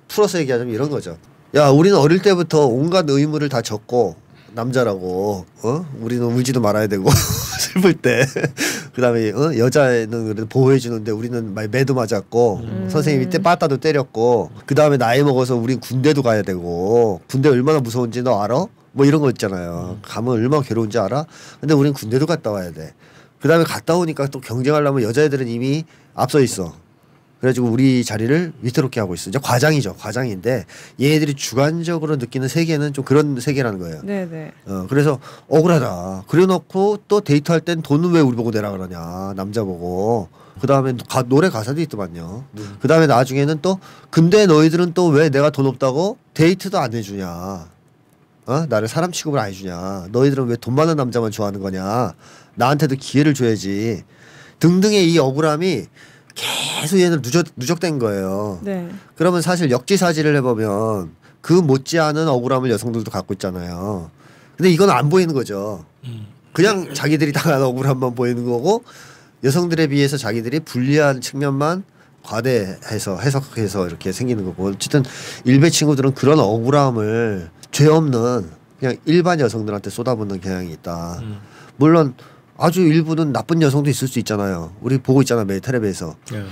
풀어서 얘기하자면 이런 거죠. 야, 우리는 어릴 때부터 온갖 의무를 다 졌고 남자라고 우리는 울지도 말아야 되고 슬플 때 그다음에 여자는 그래도 보호해 주는데 우리는 매도 맞았고 선생님이 때 빠따도 때렸고 그다음에 나이 먹어서 우린 군대도 가야 되고 군대 얼마나 무서운지 너 알아? 뭐 이런 거 있잖아요. 가면 얼마나 괴로운지 알아? 근데 우린 군대도 갔다 와야 돼. 그다음에 갔다 오니까 또 경쟁하려면 여자애들은 이미 앞서 있어. 그래가지고 우리 자리를 위태롭게 하고 있어. 이제 과장이죠. 과장인데 얘들이 주관적으로 느끼는 세계는 좀 그런 세계라는 거예요. 네네. 그래서 억울하다. 그래놓고 또 데이트할 땐 돈은 왜 우리 보고 내라 그러냐. 남자 보고. 그 다음에 노래 가사도 있더만요. 그 다음에 나중에는 또 근데 너희들은 또 왜 내가 돈 없다고 데이트도 안 해주냐. 나를 사람 취급을 안 해주냐. 너희들은 왜 돈 많은 남자만 좋아하는 거냐. 나한테도 기회를 줘야지. 등등의 이 억울함이 계속 얘는 누적된 거예요. 네. 그러면 사실 역지사지를 해보면 그 못지않은 억울함을 여성들도 갖고 있잖아요. 근데 이건 안 보이는 거죠. 그냥 자기들이 당한 억울함만 보이는 거고 여성들에 비해서 자기들이 불리한 측면만 과대해서 해석해서 이렇게 생기는 거고 어쨌든 일베 친구들은 그런 억울함을 죄 없는 그냥 일반 여성들한테 쏟아붓는 경향이 있다. 물론 아주 일부는 나쁜 여성도 있을 수 있잖아요. 우리 보고 있잖아 매일 텔레비에서. 네?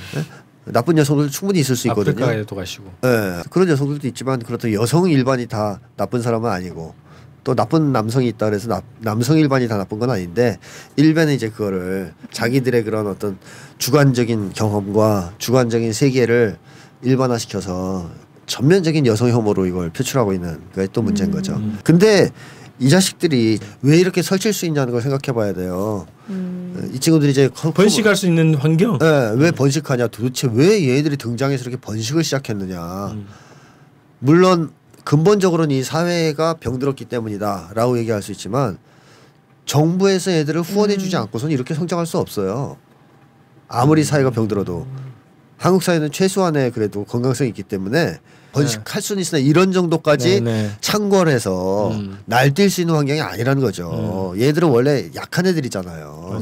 나쁜 여성들 충분히 있을 수 있거든요. 아프리카에도 가시고. 네, 그런 여성들도 있지만 그렇다고 여성 일반이 다 나쁜 사람은 아니고 또 나쁜 남성이 있다 그래서 남성 일반이 다 나쁜 건 아닌데 일베는 이제 그거를 자기들의 그런 어떤 주관적인 경험과 주관적인 세계를 일반화시켜서 전면적인 여성 혐오로 이걸 표출하고 있는 그게 또 문제인 거죠. 근데 이 자식들이 왜 이렇게 설칠 수 있냐는 걸 생각해 봐야 돼요. 이 친구들이 이제 번식할 수 있는 환경. 네, 왜 번식하냐 도대체 왜 얘들이 등장해서 이렇게 번식을 시작했느냐. 물론 근본적으로는 이 사회가 병들었기 때문이다라고 얘기할 수 있지만 정부에서 얘들을 후원해주지 않고서는 이렇게 성장할 수 없어요. 아무리 사회가 병들어도 한국 사회는 최소한의 그래도 건강성이 있기 때문에 번식할 수는 있으나 이런 정도까지 창궐해서 날뛸 수 있는 환경이 아니라는 거죠. 얘들은 원래 약한 애들이잖아요.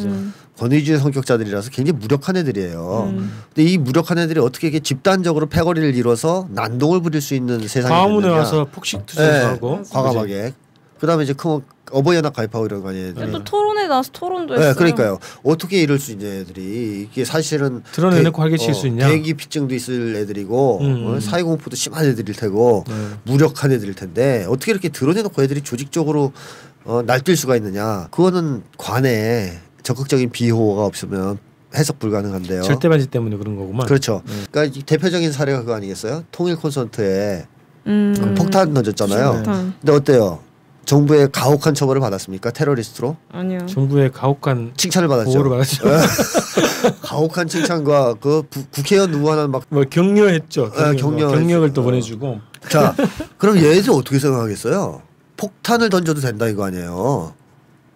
권위주의 성격자들이라서 굉장히 무력한 애들이에요. 근데 이 무력한 애들이 어떻게 이렇게 집단적으로 패거리를 이뤄서 난동을 부릴 수 있는 세상이 광화문에 됐느냐. 와서 폭식 투쟁하고 과감하게. 그다음에 이제 큰 어버이연합 가입하고 이런 거 아니에요. 또 토론에 나와서 토론도 했어요. 네, 그러니까요. 어떻게 이럴 수 있는 애들이 이게 사실은 드러내놓고 활개칠 수 있냐? 대기피증도 있을 애들이고 사회공포도 심한 애들일 테고 무력한 애들일 텐데 어떻게 이렇게 드러내놓고 애들이 조직적으로 날뛸 수가 있느냐? 그거는 관에 적극적인 비호가 없으면 해석 불가능한데요. 절대반지 때문에 그런 거구만. 그렇죠. 그러니까 이 대표적인 사례가 그거 아니겠어요? 통일 콘서트에 폭탄 던졌잖아요. 근데 어때요? 정부의 가혹한 처벌을 받았습니까? 테러리스트로? 아니요. 정부의 가혹한 칭찬을 받았죠. 보호를 받았죠. 가혹한 칭찬과 그 국회의원 누구 하나 막 뭐 격려했죠. 경력을 또 보내주고. 자, 그럼 얘들 어떻게 생각하겠어요? 폭탄을 던져도 된다 이거 아니에요.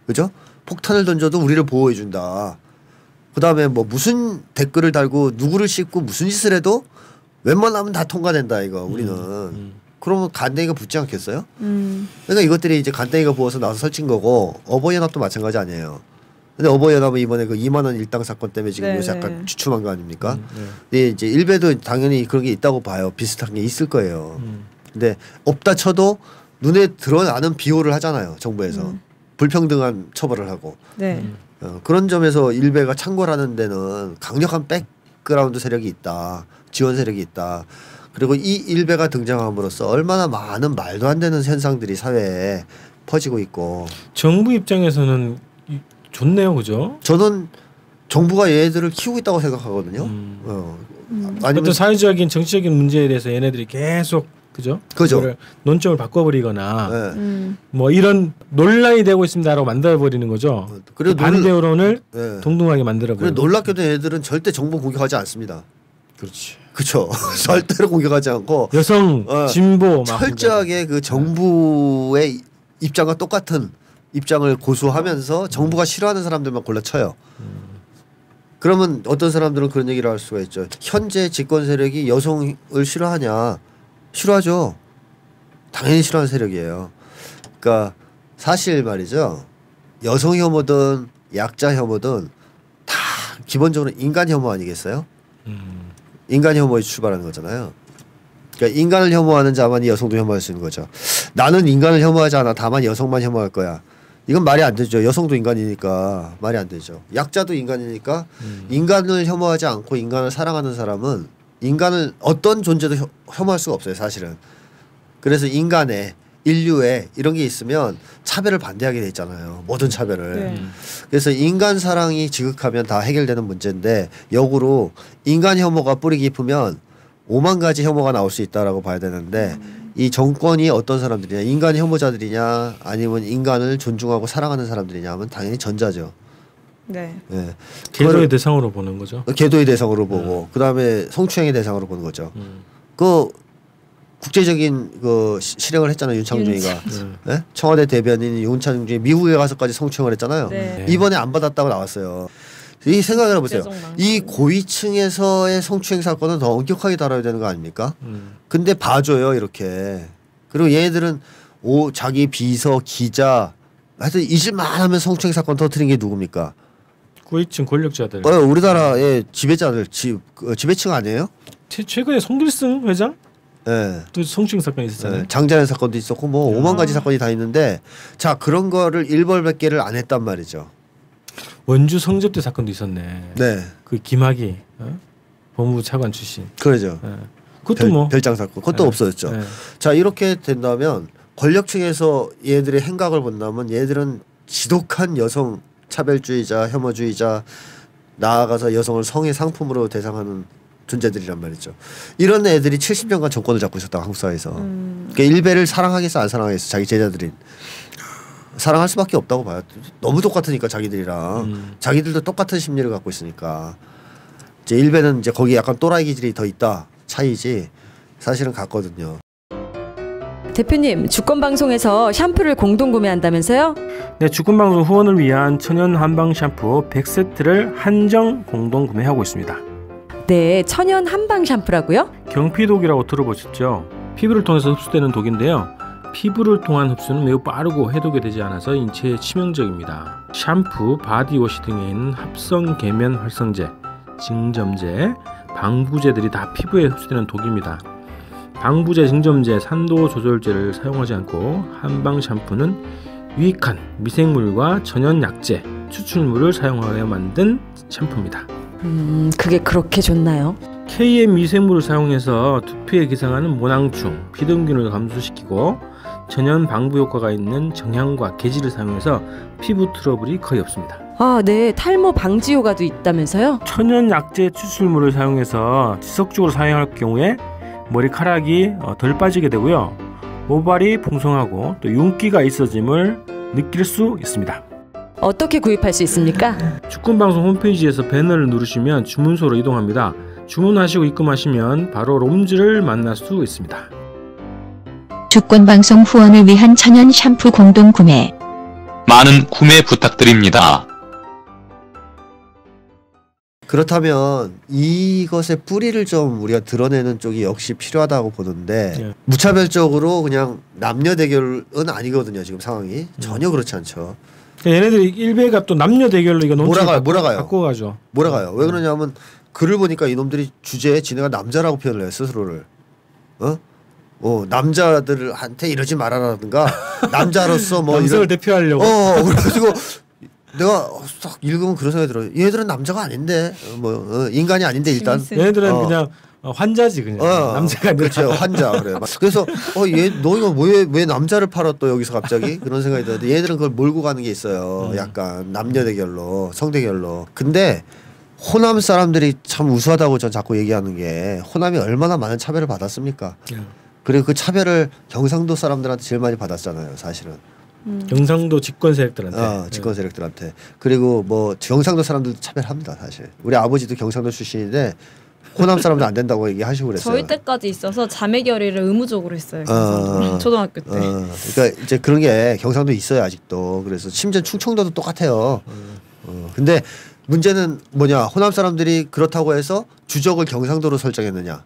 그죠? 폭탄을 던져도 우리를 보호해 준다. 그다음에 뭐 무슨 댓글을 달고 누구를 씹고 무슨 짓을 해도 웬만하면 다 통과된다 이거 우리는. 그러면 간땡이가 붙지 않겠어요? 그러니까 이것들이 이제 간땡이가 부어서 나서 설친 거고 어버이연합도 마찬가지 아니에요. 근데 어버이연합은 이번에 그 2만 원 일당 사건 때문에 지금 요새 약간 주춤한 거 아닙니까? 근데 이제 일베도 당연히 그런 게 있다고 봐요. 비슷한 게 있을 거예요. 근데 없다 쳐도 눈에 드러나는 비호를 하잖아요. 정부에서 불평등한 처벌을 하고. 네. 그런 점에서 일베가 창궐하는 데는 강력한 백그라운드 세력이 있다. 지원 세력이 있다. 그리고 이 일베가 등장함으로써 얼마나 많은 말도 안 되는 현상들이 사회에 퍼지고 있고. 정부 입장에서는 좋네요, 그죠? 저는 정부가 얘들을 키우고 있다고 생각하거든요. 어떤 사회적인 정치적인 문제에 대해서 얘네들이 계속 그죠? 논점을 바꿔버리거나 뭐 이런 논란이 되고 있습니다라고 만들어버리는 거죠. 그리고 반대론을 동등하게 만들어버리는. 그리고 놀랍게도 얘들은 절대 정부 공격하지 않습니다. 그렇지. 그렇죠. 절대로 공격하지 않고 여성 진보 철저하게 그 정부의 입장과 똑같은 입장을 고수하면서 정부가 싫어하는 사람들만 골라쳐요. 그러면 어떤 사람들은 그런 얘기를 할 수가 있죠. 현재 집권 세력이 여성을 싫어하냐? 싫어하죠. 당연히 싫어하는 세력이에요. 그러니까 사실 말이죠. 여성 혐오든 약자 혐오든 다 기본적으로 인간 혐오 아니겠어요? 인간 혐오에 출발하는 거잖아요. 그러니까 인간을 혐오하는 자만이 여성도 혐오할 수 있는 거죠. 나는 인간을 혐오하지 않아. 다만 여성만 혐오할 거야. 이건 말이 안 되죠. 여성도 인간이니까 말이 안 되죠. 약자도 인간이니까 인간을 혐오하지 않고 인간을 사랑하는 사람은 인간을 어떤 존재도 혐오할 수가 없어요. 사실은. 그래서 인간의 인류에 이런 게 있으면 차별을 반대하게 돼 있잖아요. 모든 차별을. 그래서 인간 사랑이 지극하면 다 해결되는 문제인데 역으로 인간 혐오가 뿌리 깊으면 5만 가지 혐오가 나올 수 있다라고 봐야 되는데 이 정권이 어떤 사람들이냐, 인간 혐오자들이냐 아니면 인간을 존중하고 사랑하는 사람들이냐 하면 당연히 전자죠. 네. 네. 계도의 대상으로 보는 거죠. 계도의 대상으로 보고 그다음에 성추행의 대상으로 보는 거죠. 그 국제적인 그 실행을 했잖아요. 윤창중이가. 네? 청와대 대변인 윤창중이 미국에 가서까지 성추행을 했잖아요. 네. 이번에 안 받았다고 나왔어요. 이 생각을 해보세요. 이 고위층에서의 성추행 사건은 더 엄격하게 다뤄야 되는 거 아닙니까? 근데 봐줘요 이렇게. 그리고 얘네들은 자기 비서 기자 하여튼 잊을만 하면 성추행 사건 터뜨린 게 누굽니까? 고위층 권력자들. 우리나라의 지배자들 지배층 아니에요? 최근에 송길승 회장? 네. 또 성추행 사건이 있었잖아요. 네. 장자연 사건도 있었고 뭐 5만 가지 사건이 다 있는데 자 그런 거를 일벌백계를 안 했단 말이죠. 원주 성접대 사건도 있었네. 네. 그 김학의 법무부 차관 출신. 그러죠. 네. 그것도 별장 사건 그것도 네. 없어졌죠. 네. 자 이렇게 된다면 권력층에서 얘들의 행각을 본다면 얘들은 지독한 여성 차별주의자, 혐오주의자, 나아가서 여성을 성의 상품으로 대상하는 존재들이란 말이죠. 이런 애들이 70년간 정권을 잡고 있었다 한국 사회에서. 그러니까 일베를 사랑하겠어 안 사랑하겠어 자기 제자들인. 사랑할 수밖에 없다고 봐요. 너무 똑같으니까 자기들이랑 자기들도 똑같은 심리를 갖고 있으니까 이제 일베는 이제 거기 약간 또라이 기질이 더 있다 차이지 사실은 같거든요. 대표님, 주권방송에서 샴푸를 공동 구매한다면서요? 네, 주권방송 후원을 위한 천연 한방 샴푸 100세트를 한정 공동 구매하고 있습니다. 네, 천연 한방 샴푸라고요? 경피독이라고 들어보셨죠? 피부를 통해서 흡수되는 독인데요. 피부를 통한 흡수는 매우 빠르고 해독이 되지 않아서 인체에 치명적입니다. 샴푸, 바디워시 등에 있는 합성 계면 활성제, 증점제, 방부제들이 다 피부에 흡수되는 독입니다. 방부제, 증점제, 산도 조절제를 사용하지 않고 한방 샴푸는 유익한 미생물과 천연 약재, 추출물을 사용하여 만든 샴푸입니다. 그게 그렇게 좋나요? KM 미생물을 사용해서 두피에 기생하는 모낭충, 피등균을 감소시키고 천연 방부 효과가 있는 정향과 계지를 사용해서 피부 트러블이 거의 없습니다. 아, 네, 탈모 방지 효과도 있다면서요? 천연 약재 추출물을 사용해서 지속적으로 사용할 경우에 머리카락이 덜 빠지게 되고요. 모발이 풍성하고 또 윤기가 있어짐을 느낄 수 있습니다. 어떻게 구입할 수 있습니까? 주권방송 홈페이지에서 배너를 누르시면 주문소로 이동합니다. 주문하시고 입금하시면 바로 롬즈를 만날 수 있습니다. 주권방송 후원을 위한 천연 샴푸 공동 구매. 많은 구매 부탁드립니다. 그렇다면 이것의 뿌리를 좀 우리가 드러내는 쪽이 역시 필요하다고 보는데 예. 무차별적으로 그냥 남녀 대결은 아니거든요. 지금 상황이 전혀 그렇지 않죠. 얘네들이 일베가 또 남녀 대결로 이거 논쟁을 몰아가요. 바꿔가죠. 몰아가요. 왜 그러냐면 글을 보니까 이놈들이 주제에 지네가 남자라고 표현을 해요. 스스로를. 남자들한테 이러지 말아라든가 남자로서 뭐 남성을 이런 대표하려고. 그래가지고 내가 딱 읽으면 그런 생각이 들어요. 얘들은 남자가 아닌데 인간이 아닌데 일단 얘네들은 그냥 환자지 그냥 남자가 아니라. 그렇죠. 환자 그래. 그래서 너 이거 왜 남자를 팔아 또 여기서 갑자기 그런 생각이 드는데 얘들은 그걸 몰고 가는 게 있어요. 약간 남녀 대결로 성대결로. 근데 호남 사람들이 참 우수하다고 전 자꾸 얘기하는 게 호남이 얼마나 많은 차별을 받았습니까? 그리고 그 차별을 경상도 사람들한테 제일 많이 받았잖아요. 사실은. 경상도 집권 세력들한테. 집권 세력들한테. 그리고 뭐 경상도 사람들도 차별합니다. 사실. 우리 아버지도 경상도 출신인데 호남 사람들 안 된다고 얘기하시고 그랬어요. 저희 때까지 있어서 자매 결의를 의무적으로 했어요. 초등학교 때. 그러니까 이제 그런 게 경상도 있어요 아직도. 그래서 심지어 충청도도 똑같아요. 근데 문제는 뭐냐? 호남 사람들이 그렇다고 해서 주적을 경상도로 설정했느냐?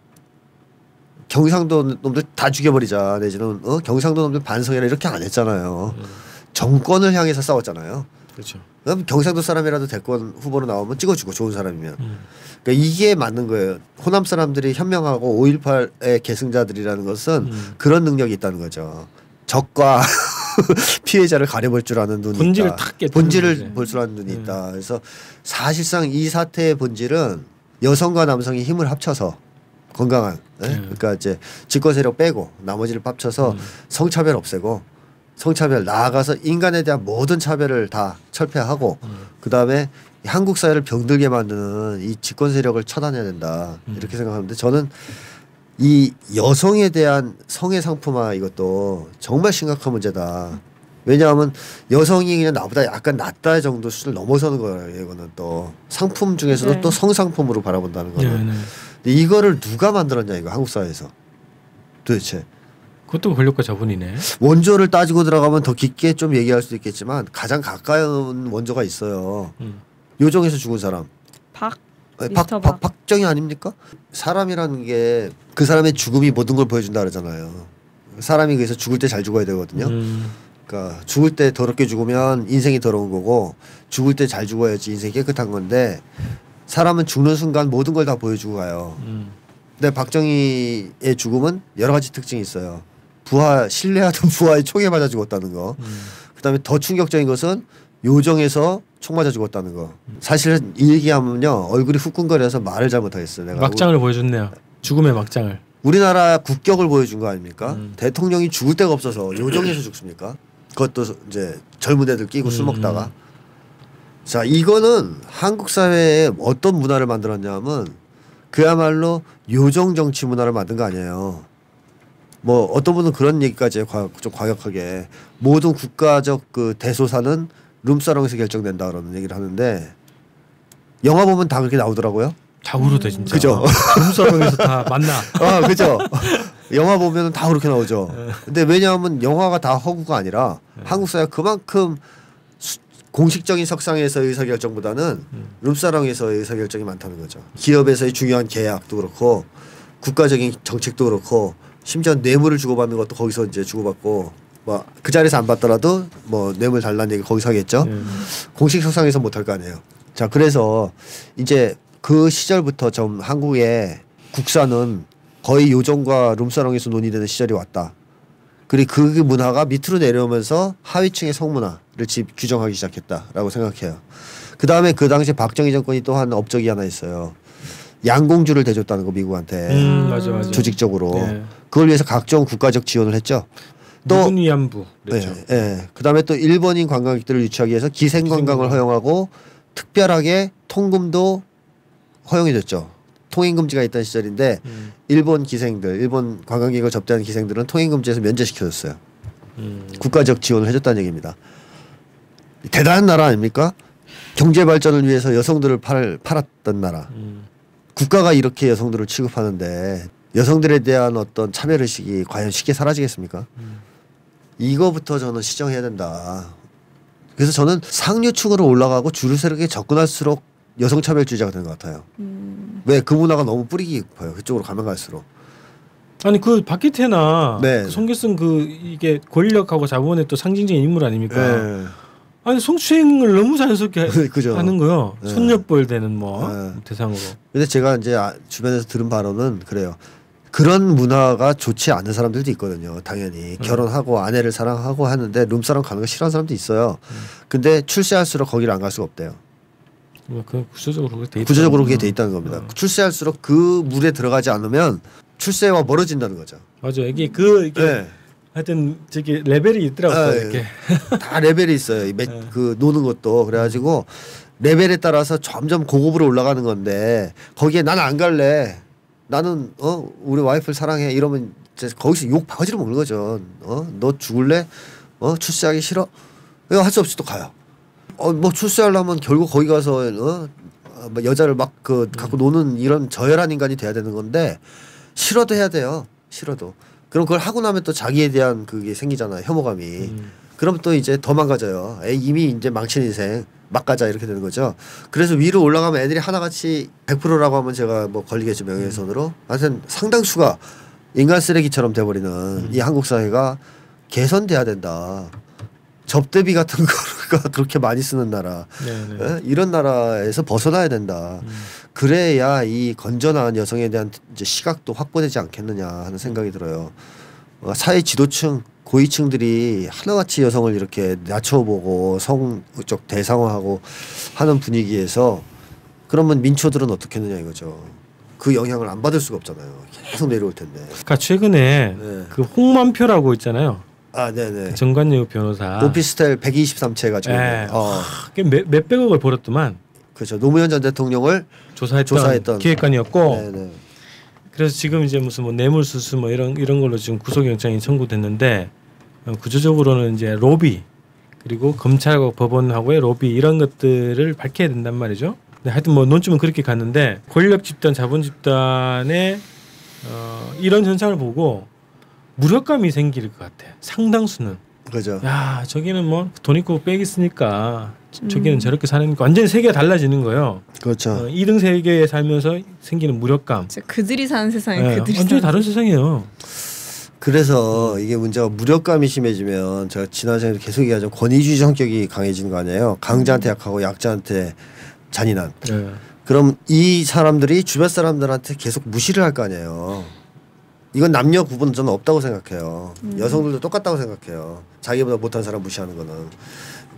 경상도 놈들 다 죽여버리자 내지는 경상도 놈들 반성해라 이렇게 안 했잖아요. 정권을 향해서 싸웠잖아요. 그렇죠. 그럼 경상도 사람이라도 대권 후보로 나오면 찍어주고 좋은 사람이면. 그러니까 이게 맞는 거예요. 호남 사람들이 현명하고 5.18의 계승자들이라는 것은 그런 능력이 있다는 거죠. 적과 피해자를 가려볼 줄 아는 눈이 본질을 있다. 탁 깨트리는 본질을 볼 줄 아는 눈이 있다. 그래서 사실상 이 사태의 본질은 여성과 남성이 힘을 합쳐서 건강한 그러니까 이제 집권 세력 빼고 나머지를 합쳐서 성차별 없애고 성차별 나아가서 인간에 대한 모든 차별을 다 철폐하고 그다음에 한국 사회를 병들게 만드는 이 집권 세력을 처단해야 된다 이렇게 생각하는데 저는 이 여성에 대한 성의 상품화 이것도 정말 심각한 문제다. 왜냐하면 여성이 그냥 나보다 약간 낫다 정도 수준을 넘어서는 거예요. 이거는 또 상품 중에서도 또 성상품으로 바라본다는 거는. 근데 이거를 누가 만들었냐 이거 한국 사회에서 도대체. 그것도 권력과 자본이네. 원조를 따지고 들어가면 더 깊게 좀 얘기할 수도 있겠지만 가장 가까운 원조가 있어요. 요정에서 죽은 사람. 박정희 아닙니까? 사람이라는 게 그 사람의 죽음이 모든 걸 보여준다 그러잖아요. 사람이 그래서 죽을 때 잘 죽어야 되거든요. 그러니까 죽을 때 더럽게 죽으면 인생이 더러운 거고 죽을 때 잘 죽어야지 인생이 깨끗한 건데 사람은 죽는 순간 모든 걸 다 보여주고 가요. 근데 박정희의 죽음은 여러 가지 특징이 있어요. 부하 신뢰하던 부하의 총에 맞아 죽었다는 거. 그다음에 더 충격적인 것은 요정에서 총 맞아 죽었다는 거. 사실은 이 얘기하면요 얼굴이 후끈거려서 말을 잘 못하겠어요. 내가 막장을 보여줬네요. 죽음의 막장을. 우리나라 국격을 보여준 거 아닙니까? 대통령이 죽을 데가 없어서 요정에서 죽습니까? 그것도 이제 젊은 애들 끼고 술 먹다가. 자, 이거는 한국 사회에 어떤 문화를 만들었냐면 그야말로 요정 정치 문화를 만든 거 아니에요. 뭐 어떤 분은 그런 얘기까지 해요. 좀 과격하게 모든 국가적 그 대소사는 룸사롱에서 결정된다 그러는 얘기를 하는데 영화 보면 다 그렇게 나오더라고요. 다 그러다 진짜. 그죠? 룸사롱에서 다 만나. 아, 그죠? 영화 보면 다 그렇게 나오죠. 근데 왜냐하면 영화가 다 허구가 아니라 한국 사회가 그만큼 공식적인 석상에서의 의사결정보다는 룸사롱에서의 의사결정이 많다는 거죠. 기업에서의 중요한 계약도 그렇고 국가적인 정책도 그렇고 심지어 뇌물을 주고받는 것도 거기서 이제 주고받고 뭐 그 자리에서 안 받더라도 뭐 뇌물 달라는 얘기 거기서 하겠죠. 공식 석상에서 못할 거 아니에요. 자, 그래서 이제 그 시절부터 좀 한국의 국사는 거의 요정과 룸사롱에서 논의되는 시절이 왔다. 그리고 그 문화가 밑으로 내려오면서 하위층의 성문화를 규정하기 시작했다라고 생각해요. 그 다음에 그 당시 박정희 정권이 또 한 업적이 하나 있어요. 양공주를 대줬다는 거 미국한테 맞아. 조직적으로 네. 그걸 위해서 각종 국가적 지원을 했죠. 또 묵은 위안부 그랬죠. 그 다음에 또 일본인 관광객들을 유치하기 위해서 기생관광을 허용하고 특별하게 통금도 허용해줬죠. 통행금지가 있던 시절인데 일본 기생들, 일본 관광객을 접대하는 기생들은 통행금지에서 면제시켜줬어요. 국가적 지원을 해줬다는 얘기입니다. 대단한 나라 아닙니까? 경제 발전을 위해서 여성들을 팔았던 나라. 국가가 이렇게 여성들을 취급하는데 여성들에 대한 어떤 차별의식이 과연 쉽게 사라지겠습니까? 이거부터 저는 시정해야 된다. 그래서 저는 상류층으로 올라가고 줄을 세르게 접근할수록 여성차별주의자가 되는 것 같아요. 왜? 그 문화가 너무 뿌리기 깊어요. 그쪽으로 가면 갈수록. 아니 그 박기태나 네. 그 송계승 그 이게 권력하고 자본의 또 상징적인 인물 아닙니까? 네. 아니 성추행을 너무 자연스럽게 그죠. 하는 거요. 네. 손녀뻘 되는 뭐 네. 대상으로. 근데 제가 이제 주변에서 들은 바로는 그래요. 그런 문화가 좋지 않은 사람들도 있거든요. 당연히 결혼하고 아내를 사랑하고 하는데 룸사롱 가는 거 싫어하는 사람도 있어요. 근데 출세할수록 거기를 안 갈 수가 없대요. 그 구조적으로 그렇게 돼 있다. 구조적으로 그게 돼 있다는 겁니다. 출세할수록 그 물에 들어가지 않으면 출세와 멀어진다는 거죠. 맞아. 이게 네. 하여튼 저기 레벨이 있더라고요. 이렇게. 다 레벨이 있어요. 그 노는 것도 그래가지고 레벨에 따라서 점점 고급으로 올라가는 건데 거기에 나는 안 갈래. 나는 우리 와이프를 사랑해 이러면 거기서 욕 바가지로 먹는 거죠. 너 죽을래? 출세하기 싫어? 이거 할 수 없이 또 가요. 뭐 출세하려면 결국 거기 가서 여자를 막 갖고 노는 이런 저열한 인간이 돼야 되는 건데 싫어도 해야 돼요. 싫어도. 그럼 그걸 하고 나면 또 자기에 대한 그게 생기잖아요. 혐오감이. 그럼 또 이제 더 망가져요. 이미 이제 망친 인생 막 가자 이렇게 되는 거죠. 그래서 위로 올라가면 애들이 하나같이 100%라고 하면 제가 뭐 걸리겠죠 명예훼손으로. 하여튼 상당수가 인간 쓰레기처럼 돼버리는 이 한국 사회가 개선돼야 된다. 접대비 같은 거가 그렇게 많이 쓰는 나라, 이런 나라에서 벗어나야 된다. 그래야 이 건전한 여성에 대한 이제 시각도 확보되지 않겠느냐 하는 생각이 들어요. 사회 지도층, 고위층들이 하나같이 여성을 이렇게 낮춰보고 성적 대상화하고 하는 분위기에서 그러면 민초들은 어떻게 했느냐 이거죠. 그 영향을 안 받을 수가 없잖아요. 계속 내려올 텐데. 그러니까 최근에 그 홍만표라고 있잖아요. 아, 네네. 정관예우 변호사. 오피스텔 123채 가지고. 몇백억을 벌었더만. 그렇죠. 노무현 전 대통령을 조사했던 기획관이었고. 네네. 그래서 지금 이제 무슨 뭐 뇌물수수 뭐 이런 걸로 지금 구속영장이 청구됐는데 구조적으로는 이제 로비 그리고 검찰과 법원하고의 로비 이런 것들을 밝혀야 된단 말이죠. 근데 하여튼 뭐 논점은 그렇게 갔는데 권력 집단, 자본 집단의 이런 현상을 보고 무력감이 생길 것 같아. 상당수는. 그죠. 야 저기는 뭐 돈 있고 빽 있으니까 저기는 저렇게 사는 완전히 세계가 달라지는 거예요. 그렇죠. 2등 세계에 살면서 생기는 무력감. 그들이 사는 세상에 그들이 완전히 사는 다른 세상이에요. 그래서 이게 문제가 무력감이 심해지면 제가 지난 시간에 계속 얘기하죠. 권위주의 성격이 강해지는 거 아니에요. 강자한테 약하고 약자한테 잔인한. 예. 그럼 이 사람들이 주변 사람들한테 계속 무시를 할 거 아니에요. 이건 남녀 구분 저는 없다고 생각해요. 여성들도 똑같다고 생각해요. 자기보다 못한 사람 무시하는 거는.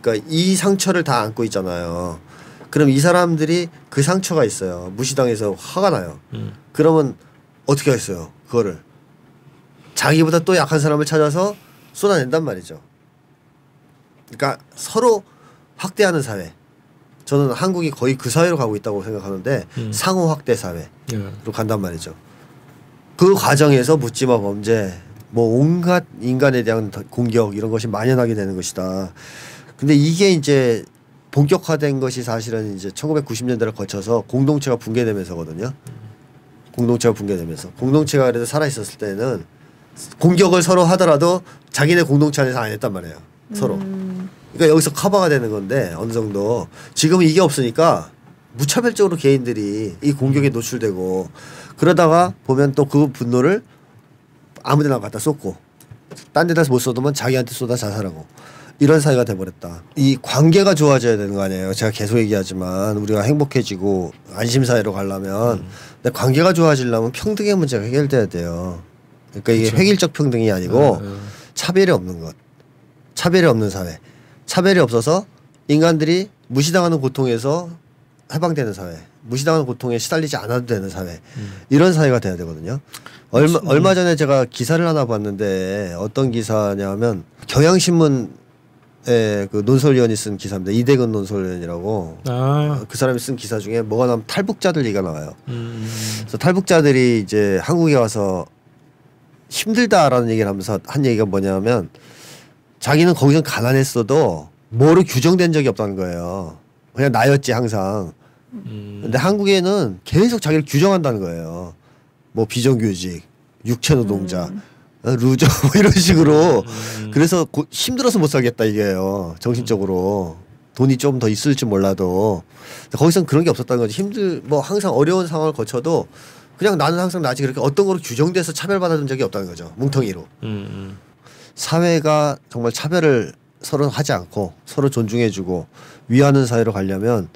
그러니까 이 상처를 다 안고 있잖아요. 그럼 이 사람들이 그 상처가 있어요. 무시당해서 화가 나요. 그러면 어떻게 하겠어요? 그거를 자기보다 또 약한 사람을 찾아서 쏟아낸단 말이죠. 그러니까 서로 확대하는 사회. 저는 한국이 거의 그 사회로 가고 있다고 생각하는데 상호 확대 사회로 간단 말이죠. 그 과정에서 묻지마 범죄, 뭐 온갖 인간에 대한 공격 이런 것이 만연하게 되는 것이다. 근데 이게 이제 본격화된 것이 사실은 이제 1990년대를 거쳐서 공동체가 붕괴되면서거든요. 공동체가 붕괴되면서 공동체가 그래도 살아 있었을 때는 공격을 서로 하더라도 자기네 공동체 안에서 안 했단 말이에요. 서로. 그러니까 여기서 커버가 되는 건데 어느 정도 지금은 이게 없으니까 무차별적으로 개인들이 이 공격에 노출되고 그러다가 보면 또 그 분노를 아무데나 갖다 쏟고 딴 데다 못 쏟으면 자기한테 쏟아 자살하고 이런 사회가 돼버렸다. 이 관계가 좋아져야 되는 거 아니에요. 제가 계속 얘기하지만 우리가 행복해지고 안심사회로 가려면 근데 관계가 좋아지려면 평등의 문제가 해결돼야 돼요. 그러니까 이게 그렇죠. 획일적 평등이 아니고 차별이 없는 것. 차별이 없는 사회. 차별이 없어서 인간들이 무시당하는 고통에서 해방되는 사회. 무시당하는 고통에 시달리지 않아도 되는 사회. 이런 사회가 돼야 되거든요. 얼마 전에 제가 기사를 하나 봤는데 어떤 기사냐면 경향신문에 그 논설위원이 쓴 기사입니다. 이대근 논설위원이라고. 그 사람이 쓴 기사 중에 뭐가 나오면 탈북자들 얘기가 나와요. 그래서 탈북자들이 이제 한국에 와서 힘들다라는 얘기를 하면서 한 얘기가 뭐냐면 자기는 거기서 가난했어도 뭐로 규정된 적이 없다는 거예요. 그냥 나였지 항상. 근데 한국에는 계속 자기를 규정한다는 거예요. 뭐 비정규직, 육체노동자, 루저 뭐 이런 식으로. 그래서 힘들어서 못 살겠다 이게요. 정신적으로. 돈이 좀 더 있을지 몰라도 거기서는 그런 게 없었다는 거지. 뭐 항상 어려운 상황을 거쳐도 그냥 나는 항상 나지 그렇게 어떤 거로 규정돼서 차별받아준 적이 없다는 거죠. 뭉텅이로. 사회가 정말 차별을 서로 하지 않고 서로 존중해주고 위하는 사회로 가려면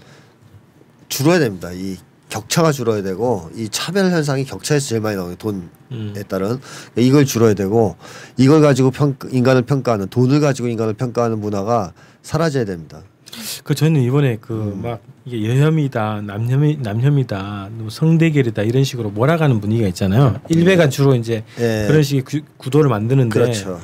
줄어야 됩니다. 이 격차가 줄어야 되고 이 차별 현상이 격차에서 제일 많이 나오는 돈에 따른 이걸 줄어야 되고 이걸 가지고 인간을 평가하는 돈을 가지고 인간을 평가하는 문화가 사라져야 됩니다. 그 저는 이번에 그 막 이게 여혐이다, 남혐이다, 성대결이다 이런 식으로 몰아가는 분위기가 있잖아요. 일베가 주로 이제 그런 식의 구도를 만드는데 그렇죠.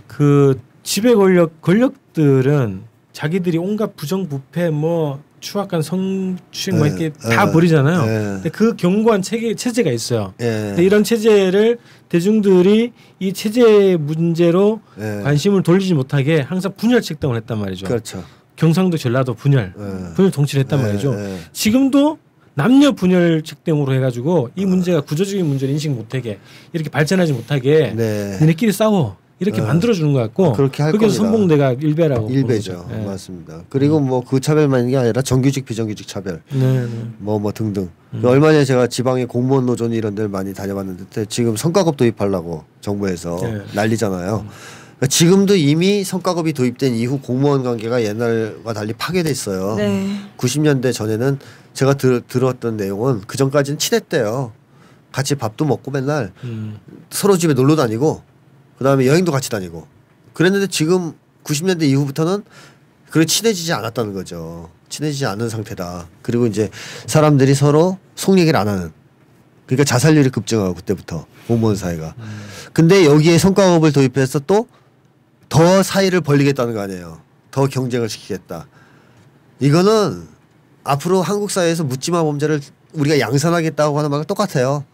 그 지배 권력들은 자기들이 온갖 부정부패 뭐 추악한 성추행 뭐 이렇게 다 버리잖아요. 근데 그 견고한 체제가 있어요. 근데 이런 체제를 대중들이 이 체제 문제로 관심을 돌리지 못하게 항상 분열 책동을 했단 말이죠. 그렇죠. 경상도 전라도 분열 통치를 했단 말이죠. 지금도 남녀 분열 책동으로 해가지고 이 문제가 구조적인 문제를 인식 못하게 이렇게 발전하지 못하게 니네끼리 싸워. 이렇게 만들어주는 것 같고 그렇게 할 거기서 겁니다. 선봉대가 일배라고 일배죠. 맞습니다. 그리고 뭐 그 차별만 게 아니라 정규직 비정규직 차별 뭐 등등. 얼마 전에 제가 지방의 공무원 노조니 이런 데를 많이 다녀봤는데 지금 성과급 도입하려고 정부에서 난리잖아요. 그러니까 지금도 이미 성과급이 도입된 이후 공무원 관계가 옛날과 달리 파괴됐어요. 90년대 전에는 제가 들었던 내용은 그 전까지는 친했대요. 같이 밥도 먹고 맨날 서로 집에 놀러 다니고 그다음에 여행도 같이 다니고 그랬는데 지금 90년대 이후부터는 그렇게 친해지지 않았다는 거죠. 친해지지 않은 상태다. 그리고 이제 사람들이 서로 속 얘기를 안 하는. 그러니까 자살률이 급증하고 그때부터 공무원 사회가. 근데 여기에 성과급을 도입해서 또 더 사이를 벌리겠다는 거 아니에요. 더 경쟁을 시키겠다. 이거는 앞으로 한국 사회에서 묻지마 범죄를 우리가 양산하겠다고 하는 말과 똑같아요.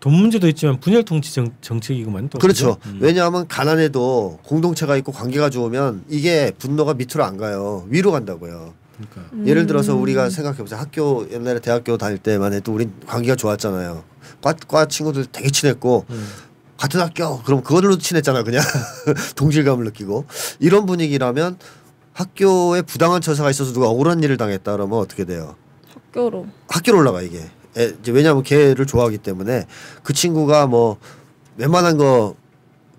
돈 문제도 있지만 분열 통치 정책이구만 또. 그렇죠. 왜냐하면 가난해도 공동체가 있고 관계가 좋으면 이게 분노가 밑으로 안 가요. 위로 간다고요. 그러니까. 예를 들어서 우리가 생각해보세요. 학교 옛날에 대학교 다닐 때만 해도 우리 관계가 좋았잖아요. 과 친구들 되게 친했고 같은 학교 그럼 그걸로 친했잖아 그냥 동질감을 느끼고 이런 분위기라면 학교에 부당한 처사가 있어서 누가 억울한 일을 당했다 그러면 어떻게 돼요? 학교로 올라가 이게. 이제 왜냐하면 걔를 좋아하기 때문에 그 친구가 뭐 웬만한 거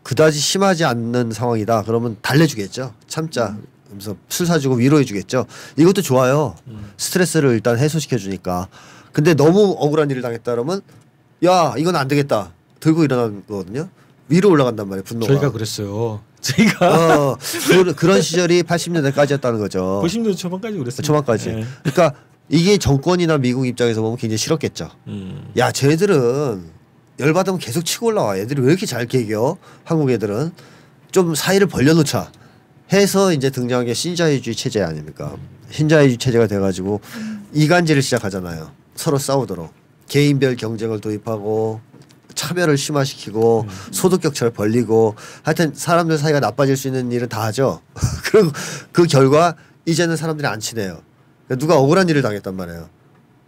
그다지 심하지 않는 상황이다. 그러면 달래주겠죠. 참자. 그래서 술 사주고 위로해주겠죠. 이것도 좋아요. 스트레스를 일단 해소시켜주니까. 근데 너무 억울한 일을 당했다 그러면 야 이건 안 되겠다. 들고 일어나는 거거든요. 위로 올라간단 말이에요. 분노가. 저희가 그랬어요. 저희가 그런 시절이 80년대까지였다는 거죠. 90년대 초반까지 그랬어요. 초반까지. 네. 그러니까 이게 정권이나 미국 입장에서 보면 굉장히 싫었겠죠. 야 쟤들은 열받으면 계속 치고 올라와. 애들이 왜 이렇게 잘 개겨? 한국 애들은 좀 사이를 벌려놓자 해서 이제 등장한 게 신자유주의 체제 아닙니까? 신자유주의 체제가 돼가지고 이간질을 시작하잖아요. 서로 싸우도록 개인별 경쟁을 도입하고 차별을 심화시키고 소득 격차를 벌리고 하여튼 사람들 사이가 나빠질 수 있는 일은 다 하죠. 그리고 그 결과 이제는 사람들이 안 친해요. 그러니까 누가 억울한 일을 당했단 말이에요.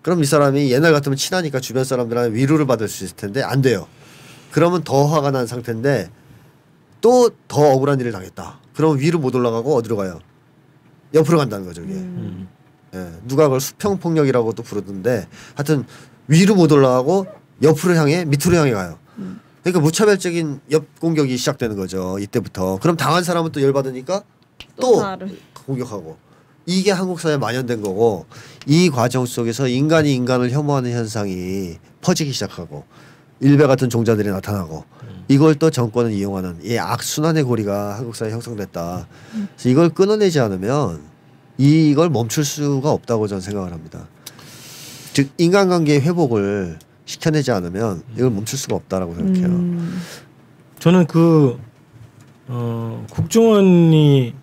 그럼 이 사람이 옛날 같으면 친하니까 주변 사람들한테 위로를 받을 수 있을 텐데 안 돼요. 그러면 더 화가 난 상태인데 또 더 억울한 일을 당했다. 그럼 위로 못 올라가고 어디로 가요? 옆으로 간다는 거죠. 이게. 예, 누가 그걸 수평폭력이라고 또 부르던데 하여튼 위로 못 올라가고 옆으로 향해 밑으로 향해 가요. 그러니까 무차별적인 옆 공격이 시작되는 거죠. 이때부터. 그럼 당한 사람은 또 열받으니까 또 공격하고. 이게 한국 사회에 만연된 거고 이 과정 속에서 인간이 인간을 혐오하는 현상이 퍼지기 시작하고 일베 같은 종자들이 나타나고 이걸 또 정권은 이용하는 이 악순환의 고리가 한국 사회에 형성됐다. 그래서 이걸 끊어내지 않으면 이걸 멈출 수가 없다고 저는 생각을 합니다. 즉 인간관계의 회복을 시켜내지 않으면 이걸 멈출 수가 없다라고 생각해요. 저는 국정원이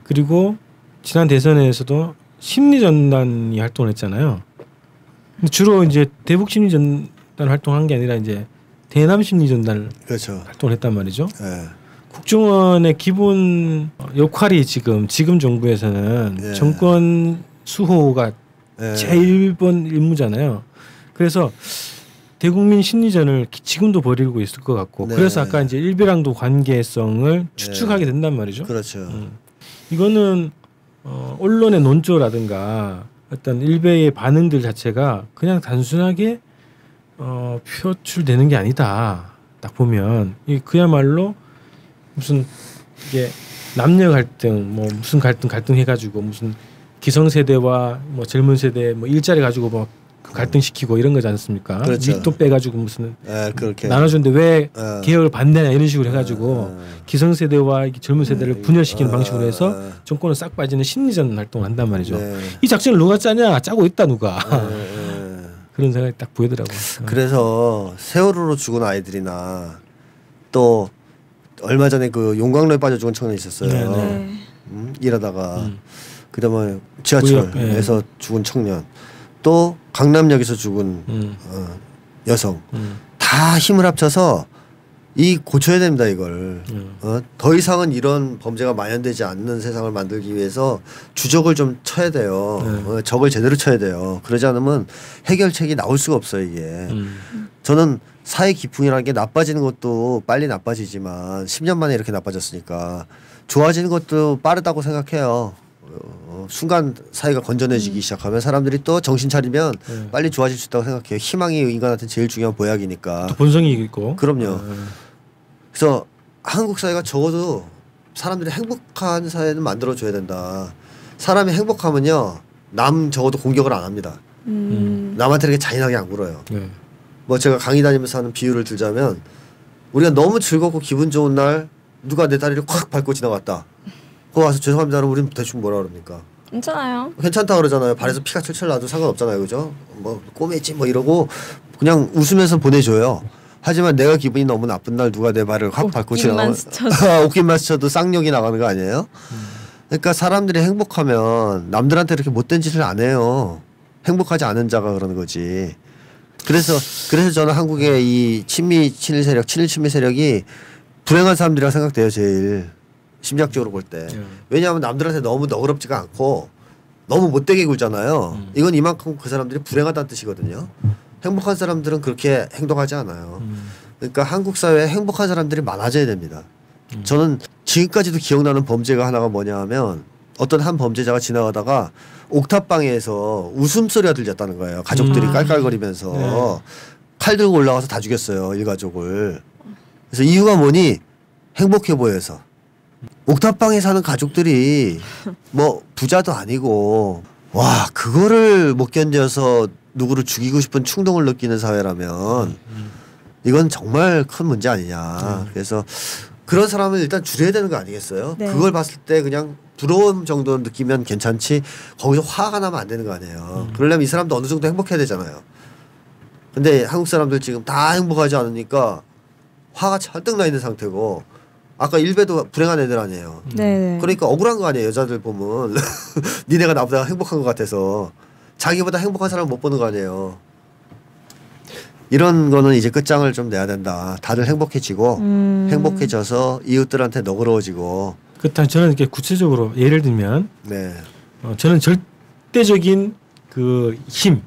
그리고 지난 대선에서도 심리전단이 활동을 했잖아요. 근데 주로 이제 대북 심리전단 활동한 게 아니라 이제 대남 심리전단 그렇죠. 활동을 했단 말이죠. 네. 국정원의 기본 역할이 지금 정부에서는 네. 정권 수호가 네. 제일 1번 임무잖아요. 그래서 대국민 심리전을 지금도 벌이고 있을 것 같고 네. 그래서 아까 이제 일베랑도 관계성을 추측하게 된단 말이죠. 그렇죠. 이거는 언론의 논조라든가 어떤 일베의 반응들 자체가 그냥 단순하게 표출되는 게 아니다. 딱 보면 이 그야말로 무슨 이게 남녀 갈등 뭐 무슨 갈등 해가지고 무슨 기성세대와 뭐 젊은 세대 뭐 일자리 가지고 뭐 갈등시키고 이런 거지 않습니까? 그렇죠. 윗돈 빼가지고 무슨 그렇게 나눠주는데 왜 개혁을 반대냐 이런 식으로 해가지고 기성세대와 젊은 세대를 분열시키는 방식으로 해서 정권을 싹 빠지는 심리전 활동을 한단 말이죠. 네. 이 작전을 누가 짜냐? 짜고 있다 누가. 그런 생각이 딱 보이더라고요. 그래서 세월호로 죽은 아이들이나 또 얼마 전에 그 용광로에 빠져 죽은 청년이 있었어요. 네네. 일하다가 그다음에 지하철에서 네. 죽은 청년 또 강남역에서 죽은 여성 다 힘을 합쳐서 이 고쳐야 됩니다 이걸. 더 이상은 이런 범죄가 만연되지 않는 세상을 만들기 위해서 주적을 좀 쳐야 돼요. 적을 제대로 쳐야 돼요. 그러지 않으면 해결책이 나올 수가 없어요 이게. 저는 사회 기풍이라는 게 나빠지는 것도 빨리 나빠지지만 10년 만에 이렇게 나빠졌으니까 좋아지는 것도 빠르다고 생각해요. 순간 사회가 건전해지기 시작하면 사람들이 또 정신 차리면 빨리 좋아질 수 있다고 생각해요. 희망이 인간한테 제일 중요한 보약이니까. 본성이 있고. 그럼요. 그래서 한국 사회가 적어도 사람들이 행복한 사회는 만들어줘야 된다. 사람이 행복하면요 남 적어도 공격을 안 합니다. 남한테 이렇게 잔인하게 안 굴어요. 네. 뭐 제가 강의 다니면서 하는 비유를 들자면 우리가 너무 즐겁고 기분 좋은 날 누가 내 다리를 콱 밟고 지나갔다. 그거 와서 죄송합니다 하면 우리는 대충 뭐라 그럽니까? 괜찮아요. 괜찮다 그러잖아요. 발에서 피가 철철 나도 상관없잖아요. 그죠? 뭐 꼬매지 뭐 이러고 그냥 웃으면서 보내줘요. 하지만 내가 기분이 너무 나쁜 날 누가 내 발을 확 밟고 지나가면 옷깃만 스쳐도 쌍욕이 나가는 거 아니에요? 그러니까 사람들이 행복하면 남들한테 이렇게 못된 짓을 안 해요. 행복하지 않은 자가 그러는 거지. 그래서 저는 한국의 이 친일 친미 세력이 불행한 사람들이라고 생각돼요. 제일 심리학적으로 볼 때. 왜냐하면 남들한테 너무 너그럽지가 않고 너무 못되게 굴잖아요. 이건 이만큼 그 사람들이 불행하다는 뜻이거든요. 행복한 사람들은 그렇게 행동하지 않아요. 그러니까 한국 사회에 행복한 사람들이 많아져야 됩니다. 저는 지금까지도 기억나는 범죄가 하나가 뭐냐 하면 어떤 한 범죄자가 지나가다가 옥탑방에서 웃음소리가 들렸다는 거예요. 가족들이 깔깔거리면서 칼 들고 올라가서 다 죽였어요. 일가족을. 그래서 이유가 뭐니? 행복해 보여서. 옥탑방에 사는 가족들이 뭐 부자도 아니고 와 그거를 못 견뎌서 누구를 죽이고 싶은 충동을 느끼는 사회라면 이건 정말 큰 문제 아니냐. 그래서 그런 사람은 일단 줄여야 되는 거 아니겠어요? 네. 그걸 봤을 때 그냥 부러움 정도 느끼면 괜찮지 거기서 화가 나면 안 되는 거 아니에요. 그러려면 이 사람도 어느 정도 행복해야 되잖아요. 근데 한국 사람들 지금 다 행복하지 않으니까 화가 잔뜩 나 있는 상태고 아까 일베도 불행한 애들 아니에요. 네. 그러니까 억울한 거 아니에요. 여자들 보면 니네가 나보다 행복한 것 같아서 자기보다 행복한 사람 못 보는 거 아니에요. 이런 거는 이제 끝장을 좀 내야 된다. 다들 행복해지고 행복해져서 이웃들한테 너그러워지고. 그렇다면 저는 이렇게 구체적으로 예를 들면 네. 저는 절대적인 그 힘,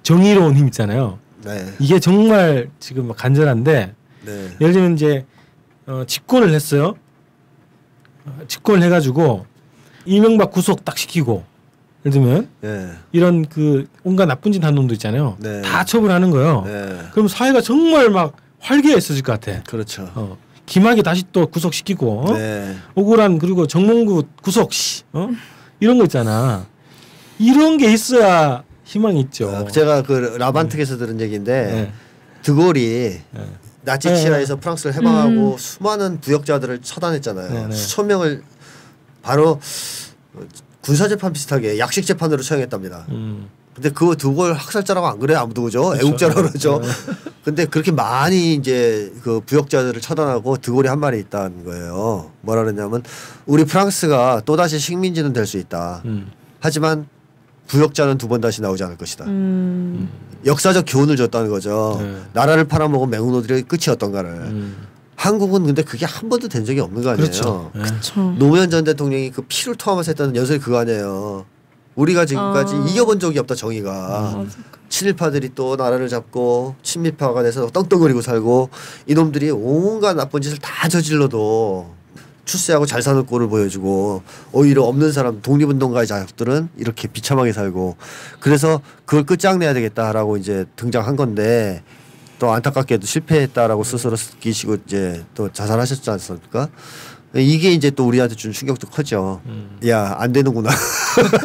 정의로운 힘 있잖아요. 네. 이게 정말 지금 간절한데 네. 예를 들면 이제 집권을 했어요. 집권을 해가지고 이명박 구속 딱 시키고 예를 들면 네. 이런 그 온갖 나쁜 짓 한 놈도 있잖아요. 네. 다 처벌하는 거예요. 네. 그럼 사회가 정말 막 활기해졌을 것 같아. 그렇죠. 김학의 다시 또 구속시키고 네. 억울한 그리고 정몽구 구속 이런 거 있잖아. 이런 게 있어야 희망이 있죠. 제가 그 라반특에서 들은 얘기인데 네. 드골이 나치 네. 치하에서 프랑스를 해방하고 수많은 부역자들을 처단했잖아요. 네, 네. 수천 명을 바로 군사재판 비슷하게 약식재판으로 처형했답니다. 근데 그 드골 학살자라고 안 그래요. 아무도 그죠? 그렇죠. 애국자라고 그러죠. 근데 그렇게 많이 이제 그 부역자들을 처단하고 드골이 한 말이 있다는 거예요. 뭐라 그랬냐면 우리 프랑스가 또다시 식민지는 될 수 있다. 하지만 부역자는 두 번 다시 나오지 않을 것이다. 역사적 교훈을 줬다는 거죠. 네. 나라를 팔아먹은 맹우노들의 끝이었던가를. 한국은 근데 그게 한 번도 된 적이 없는 거 아니에요. 그렇죠. 네. 노무현 전 대통령이 그 피를 토하면서 했다는 연설이 그거 아니에요. 우리가 지금까지 이겨본 적이 없다 정의가. 친일파들이 또 나라를 잡고 친미파가 돼서 떵떵거리고 살고 이놈들이 온갖 나쁜 짓을 다 저질러도 출세하고 잘 사는 꼴을 보여주고 오히려 없는 사람 독립운동가의 자식들은 이렇게 비참하게 살고 그래서 그걸 끝장내야 되겠다라고 이제 등장한 건데 또 안타깝게도 실패했다라고 스스로 느끼시고 이제 또 자살하셨지 않습니까? 이게 이제 또 우리한테 준 충격도 크죠. 야, 안 되는구나.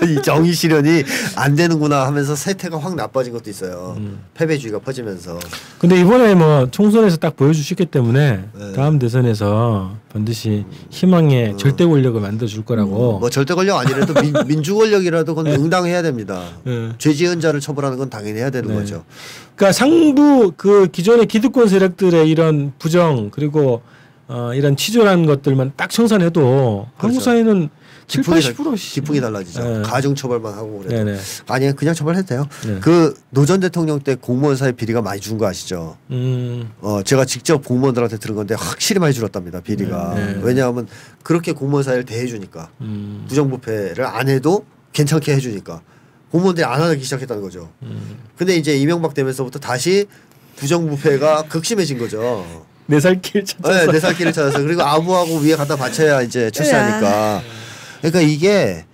이 정의 실현이 안 되는구나 하면서 세태가 확 나빠진 것도 있어요. 패배주의가 퍼지면서. 근데 이번에 뭐 총선에서 딱 보여주셨기 때문에 네. 다음 대선에서 반드시 희망의 절대 권력을 만들어 줄 거라고. 뭐 절대 권력 아니라도 민주 권력이라도 그건 응당해야 됩니다. 네. 죄 지은 자를 처벌하는 건 당연히 해야 되는 네. 거죠. 그러니까 상부 그 기존의 기득권 세력들의 이런 부정 그리고 이런 치졸한 것들만 딱 청산해도 한국 그렇죠. 사회는 7, 80% 기풍이 달라지죠. 네. 가중 처벌만 하고 그래도. 네네. 아니 그냥 처벌해도 돼요. 네. 그 노 전 대통령 때 공무원 사회 비리가 많이 준 거 아시죠? 제가 직접 공무원들한테 들은 건데 확실히 많이 줄었답니다. 비리가. 네. 왜냐하면 그렇게 공무원 사회를 대해주니까 부정부패를 안 해도 괜찮게 해주니까 공무원들이 안 하기 시작했다는 거죠. 근데 이제 이명박 되면서부터 다시 부정부패가 극심해진 거죠. 내 살길 찾아서. 네, 내 살길을 찾아서 그리고 아부하고 위에 갖다 바쳐야 이제 출세하니까. 그러니까 이게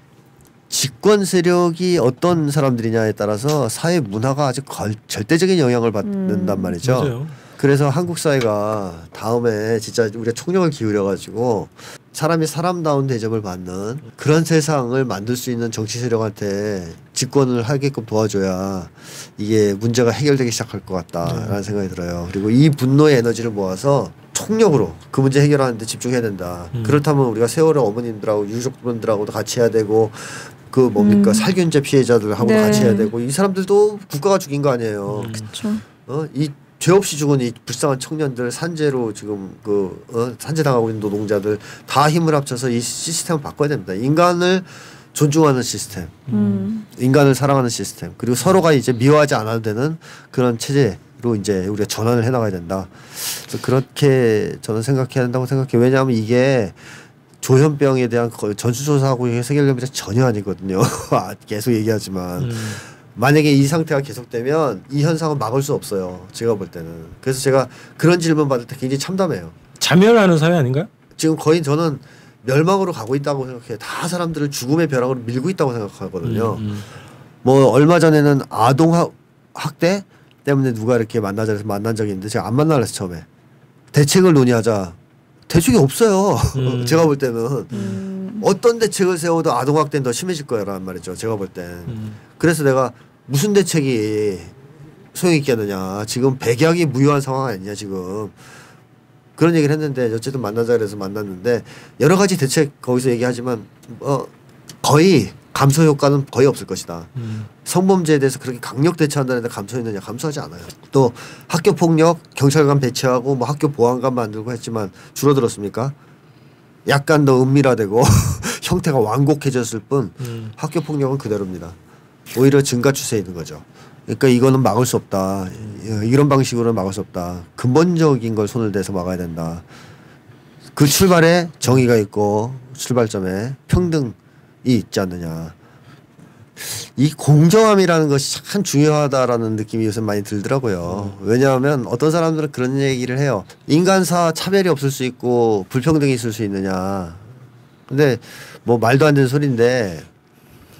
집권 세력이 어떤 사람들이냐에 따라서 사회 문화가 아주 절대적인 영향을 받는단 말이죠. 맞아요. 그래서 한국 사회가 다음에 진짜 우리가 총력을 기울여 가지고 사람이 사람다운 대접을 받는 그런 세상을 만들 수 있는 정치 세력한테 집권을 하게끔 도와줘야 이게 문제가 해결되기 시작할 것 같다라는 생각이 들어요. 그리고 이 분노의 에너지를 모아서 총력으로 그 문제 해결하는 데 집중해야 된다. 그렇다면 우리가 세월호 어머님들하고 유족분들하고도 같이 해야 되고 그 뭡니까 살균제 피해자들하고도 네. 같이 해야 되고 이 사람들도 국가가 죽인 거 아니에요. 그렇죠. 이 죄 없이 죽은 이 불쌍한 청년들 산재로 지금 산재당하고 있는 노동자들 다 힘을 합쳐서 이 시스템을 바꿔야 됩니다. 인간을 존중하는 시스템, 인간을 사랑하는 시스템, 그리고 서로가 이제 미워하지 않아도 되는 그런 체제로 이제 우리가 전환을 해나가야 된다. 그래서 그렇게 저는 생각해야 된다고 생각해요. 왜냐하면 이게 조현병에 대한 전수조사하고 해결되는 게 전혀 아니거든요. 계속 얘기하지만. 만약에 이 상태가 계속되면 이 현상은 막을 수 없어요. 제가 볼 때는. 그래서 제가 그런 질문 받을 때 굉장히 참담해요. 자멸하는 사회 아닌가요? 지금 거의 저는 멸망으로 가고 있다고 생각해요. 다 사람들을 죽음의 벼락으로 밀고 있다고 생각하거든요. 뭐 얼마 전에는 아동 학대 때문에 누가 이렇게 만난 적이 있는데 제가 안 만나려 해서 처음에 대책을 논의하자. 대책이 없어요. 제가 볼 때는 어떤 대책을 세워도 아동학대는 더 심해질 거라는 말이죠. 제가 볼 땐. 그래서 내가 무슨 대책이 소용이 있겠느냐. 지금 백약이 무효한 상황 아니냐 지금. 그런 얘기를 했는데 어쨌든 만나자 그래서 만났는데 여러 가지 대책 거기서 얘기하지만 거의 감소 효과는 거의 없을 것이다. 성범죄에 대해서 그렇게 강력 대처한다는데 감소했느냐? 감소하지 않아요. 또 학교 폭력 경찰관 배치하고 뭐 학교 보안관 만들고 했지만 줄어들었습니까? 약간 더 은밀화되고 형태가 완곡해졌을 뿐 학교 폭력은 그대로입니다. 오히려 증가 추세에 있는 거죠. 그러니까 이거는 막을 수 없다. 이런 방식으로는 막을 수 없다. 근본적인 걸 손을 대서 막아야 된다. 그 출발에 정의가 있고 출발점에 평등이 있지 않느냐. 이 공정함이라는 것이 참 중요하다라는 느낌이 요새 많이 들더라고요. 왜냐하면 어떤 사람들은 그런 얘기를 해요. 인간사 차별이 없을 수 있고 불평등이 있을 수 있느냐. 근데 뭐 말도 안 되는 소리인데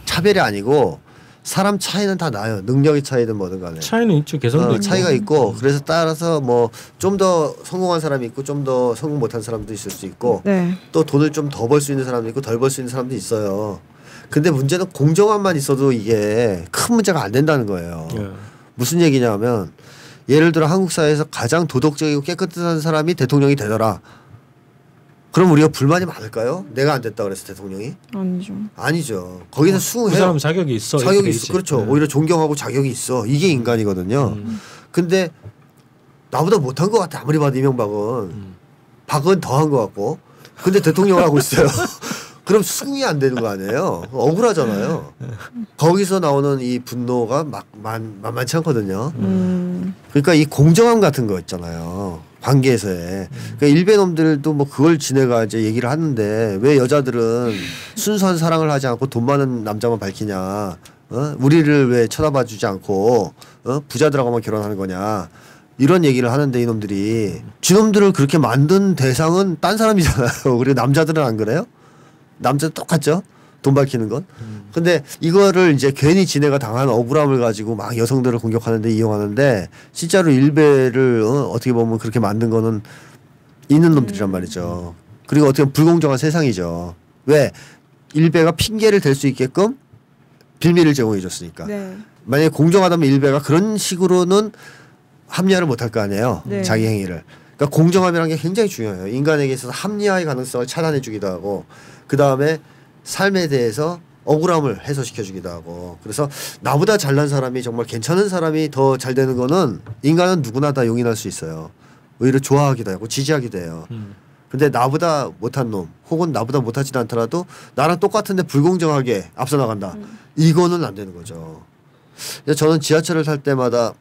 차별이 아니고 사람 차이는 다 나요. 능력의 차이든 뭐든 간에. 차이는 있죠. 개성도 있고. 차이가 있고 그래서 따라서 뭐 좀 더 성공한 사람이 있고 좀 더 성공 못한 사람도 있을 수 있고 네. 또 돈을 좀 더 벌 수 있는 사람도 있고 덜 벌 수 있는 사람도 있어요. 근데 문제는 공정함만 있어도 이게 큰 문제가 안 된다는 거예요. 예. 무슨 얘기냐면 예를 들어 한국 사회에서 가장 도덕적이고 깨끗한 사람이 대통령이 되더라. 그럼 우리가 불만이 많을까요? 내가 안 됐다 그래서 대통령이? 아니죠. 아니죠. 거기서 그 수긍해요. 사람 자격이 있어. 자격이 있어. 그렇죠. 오히려 존경하고 자격이 있어. 이게 인간이거든요. 근데 나보다 못한 것 같아. 아무리 봐도 이명박은. 박은 더한 것 같고. 근데 대통령을 하고 있어요. 그럼 수긍이 안 되는 거 아니에요? 억울하잖아요. 거기서 나오는 이 분노가 만만치 않거든요. 그러니까 이 공정함 같은 거 있잖아요. 관계에서의. 그러니까 일베놈들도 뭐 그걸 지네가 이제 얘기를 하는데 왜 여자들은 순수한 사랑을 하지 않고 돈 많은 남자만 밝히냐. 우리를 왜 쳐다봐 주지 않고 부자들하고만 결혼하는 거냐. 이런 얘기를 하는데 이놈들이 지놈들을 그렇게 만든 대상은 딴 사람이잖아요. 그리고 남자들은 안 그래요? 남자도 똑같죠. 돈 밝히는 건. 근데 이거를 이제 괜히 지네가 당한 억울함을 가지고 막 여성들을 공격하는데 이용하는데 실제로 일베를 어떻게 보면 그렇게 만든 거는 있는 놈들이란 말이죠. 그리고 어떻게 보면 불공정한 세상이죠. 왜? 일베가 핑계를 댈 수 있게끔 빌미를 제공해 줬으니까. 네. 만약에 공정하다면 일베가 그런 식으로는 합리화를 못할 거 아니에요. 네. 자기 행위를. 그러니까 공정함이라는 게 굉장히 중요해요. 인간에게 있어서 합리화의 가능성을 차단해 주기도 하고 그다음에 삶에 대해서 억울함을 해소시켜 주기도 하고 그래서 나보다 잘난 사람이 정말 괜찮은 사람이 더 잘 되는 거는 인간은 누구나 다 용인할 수 있어요. 오히려 좋아하기도 하고 지지하기도 해요. 근데 나보다 못한 놈 혹은 나보다 못하지 않더라도 나랑 똑같은데 불공정하게 앞서 나간다. 이거는 안 되는 거죠. 저는 지하철을 탈 때마다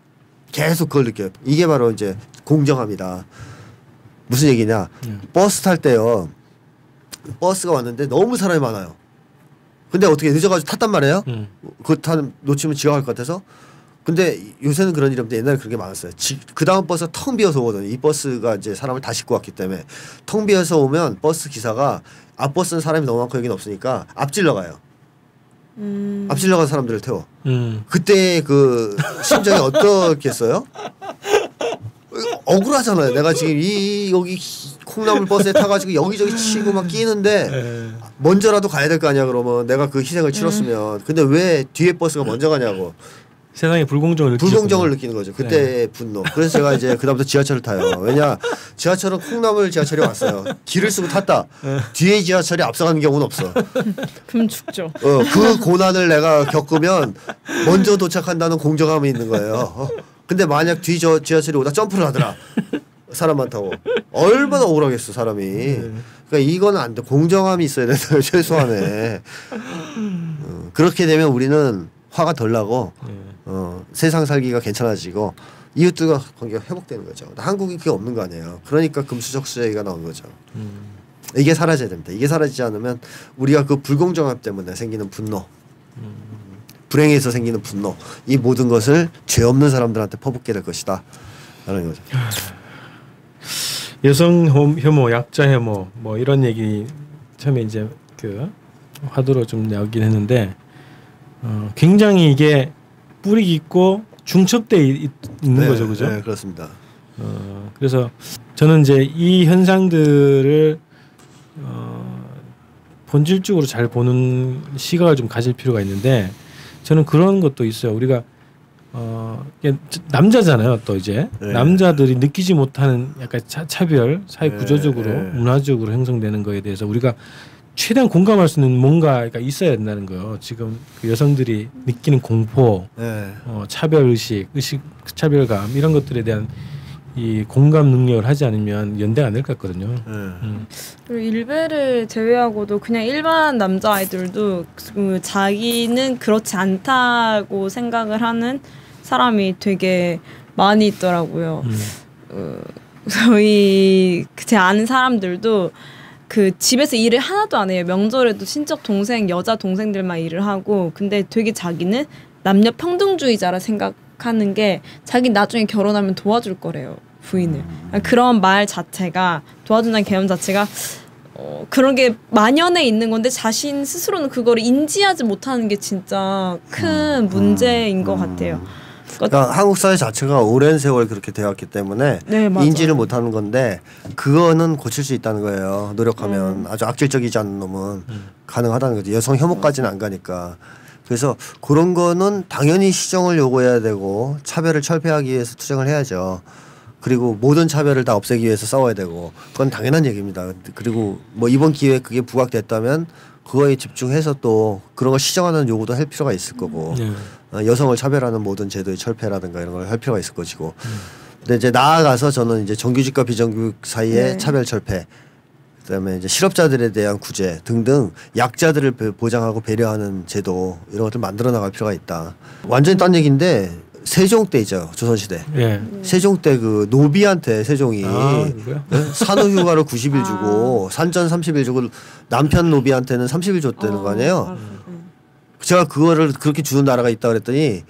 계속 그걸 느껴요. 이게 바로 이제 공정함이다. 무슨 얘기냐. 버스 탈 때요. 버스가 왔는데 너무 사람이 많아요. 근데 어떻게 늦어가지고 탔단 말이에요. 그거 놓치면 지각할 것 같아서. 근데 요새는 그런 일이 없는데 옛날에 그렇게 많았어요. 그 다음 버스가 텅 비어서 오거든요. 이 버스가 이제 사람을 다 싣고 왔기 때문에 텅 비어서 오면 버스 기사가 앞 버스는 사람이 너무 많고 여기는 없으니까 앞질러 가요. 앞질러 가서 사람들을 태워. 그때 그 심정이 어떻겠어요? 억울하잖아요. 내가 지금 여기 콩나물 버스에 타가지고 여기저기 치고 막 끼는데 먼저라도 가야 될 거 아니야. 그러면 내가 그 희생을 치렀으면. 근데 왜 뒤에 버스가 먼저 가냐고. 세상에 불공정을 느끼는 거죠. 그때 분노. 그래서 제가 이제 그다음부터 지하철을 타요. 왜냐 지하철은 콩나물 지하철이 왔어요. 길을 쓰고 탔다. 뒤에 지하철이 앞서가는 경우는 없어. 그럼 죽죠. 그 고난을 내가 겪으면 먼저 도착한다는 공정함이 있는 거예요. 근데 만약 뒤 지하철이 오다 점프를 하더라. 사람 많다고. 얼마나 억울하겠어 사람이. 그러니까 이거는 안 돼. 공정함이 있어야 된다. 최소한에. 그렇게 되면 우리는 화가 덜 나고 세상 살기가 괜찮아지고 이웃들과 관계가 회복되는 거죠. 한국이 그게 없는 거 아니에요. 그러니까 금수저수저가 나온 거죠. 이게 사라져야 됩니다. 이게 사라지지 않으면 우리가 그 불공정함 때문에 생기는 분노 불행에서 생기는 분노 이 모든 것을 죄 없는 사람들한테 퍼붓게 될 것이다 라는 거죠. 여성 혐오, 약자 혐오 뭐 이런 얘기 처음에 이제 그 화두로 좀 나오긴 했는데 굉장히 이게 뿌리 깊고 중첩돼 있는 거죠, 그죠? 네, 그렇습니다. 그래서 저는 이제 이 현상들을 본질적으로 잘 보는 시각을 좀 가질 필요가 있는데 저는 그런 것도 있어요. 우리가 남자잖아요. 또 이제 네. 남자들이 느끼지 못하는 약간 차별, 사회 구조적으로, 네. 문화적으로 형성되는 거에 대해서 우리가 최대한 공감할 수 있는 뭔가가 있어야 된다는 거예요. 지금 그 여성들이 느끼는 공포, 네. 차별 의식, 차별감 이런 것들에 대한 이 공감 능력을 하지 않으면 연대가 안 될 것 같거든요. 그리고 일베를 제외하고도 그냥 일반 남자 아이들도 그 자기는 그렇지 않다고 생각을 하는 사람이 되게 많이 있더라고요. 저희 제 아는 사람들도 그 집에서 일을 하나도 안 해요. 명절에도 친척 동생, 여자 동생들만 일을 하고, 근데 되게 자기는 남녀 평등주의자라 생각하는 게 자기 나중에 결혼하면 도와줄 거래요. 부인을. 그런 말 자체가, 도와준다는 개념 자체가 그런 게 만연해 있는 건데 자신 스스로는 그거를 인지하지 못하는 게 진짜 큰 문제인 것 같아요. 그러니까 한국 사회 자체가 오랜 세월 그렇게 되었기 때문에 네, 맞아요. 인지를 못하는 건데 그거는 고칠 수 있다는 거예요. 노력하면 아주 악질적이지 않은 놈은 가능하다는 거죠. 여성 혐오까지는 안 가니까. 그래서 그런 거는 당연히 시정을 요구해야 되고 차별을 철폐하기 위해서 투쟁을 해야죠. 그리고 모든 차별을 다 없애기 위해서 싸워야 되고 그건 당연한 얘기입니다. 그리고 뭐 이번 기회에 그게 부각됐다면 그거에 집중해서 또 그런 걸 시정하는 요구도 할 필요가 있을 거고 여성을 차별하는 모든 제도의 철폐라든가 이런 걸 할 필요가 있을 것이고 근데 이제 나아가서 저는 이제 정규직과 비정규직 사이의 차별 철폐 그다음에 이제 실업자들에 대한 구제 등등 약자들을 보장하고 배려하는 제도 이런 것들 만들어 나갈 필요가 있다. 완전히 딴 얘기인데 세종 때이죠. 조선시대. 예. 세종 때 그 노비한테 세종이 산후휴가를 90일 주고 산전 30일 주고 남편 노비한테는 30일 줬다는 거 아니에요. 제가 그거를 그렇게 주는 나라가 있다 그랬더니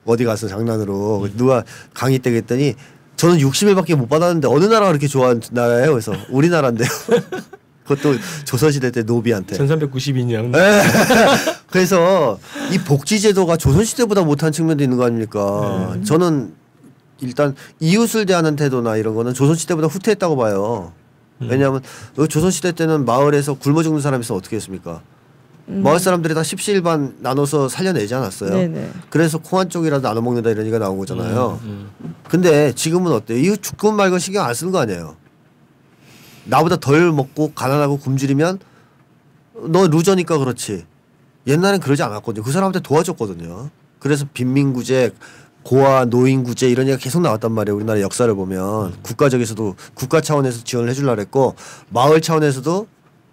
어디 가서 장난으로 누가 강의 때 그랬더니 저는 60일밖에 못 받았는데 어느 나라가 그렇게 좋아하는 나라예요. 그래서 우리나라인데요. 그것도 조선시대 때 노비한테. 1392년. 그래서 이 복지제도가 조선시대보다 못한 측면도 있는 거 아닙니까? 저는 일단 이웃을 대하는 태도나 이런 거는 조선시대보다 후퇴했다고 봐요. 왜냐하면 조선시대 때는 마을에서 굶어 죽는 사람이 있으면 어떻게 했습니까? 마을 사람들이 다 십시일반 나눠서 살려내지 않았어요. 네네. 그래서 콩 한 쪽이라도 나눠 먹는다 이런 얘기가 나온 거잖아요. 근데 지금은 어때요? 이웃 죽건 말건 신경 안 쓰는 거 아니에요. 나보다 덜 먹고 가난하고 굶주리면 너 루저니까 그렇지. 옛날엔 그러지 않았거든요. 그 사람한테 도와줬거든요. 그래서 빈민구제, 고아 노인구제 이런 얘기가 계속 나왔단 말이에요. 우리나라 역사를 보면 국가적에서도 국가 차원에서 지원을 해주려고 했고 마을 차원에서도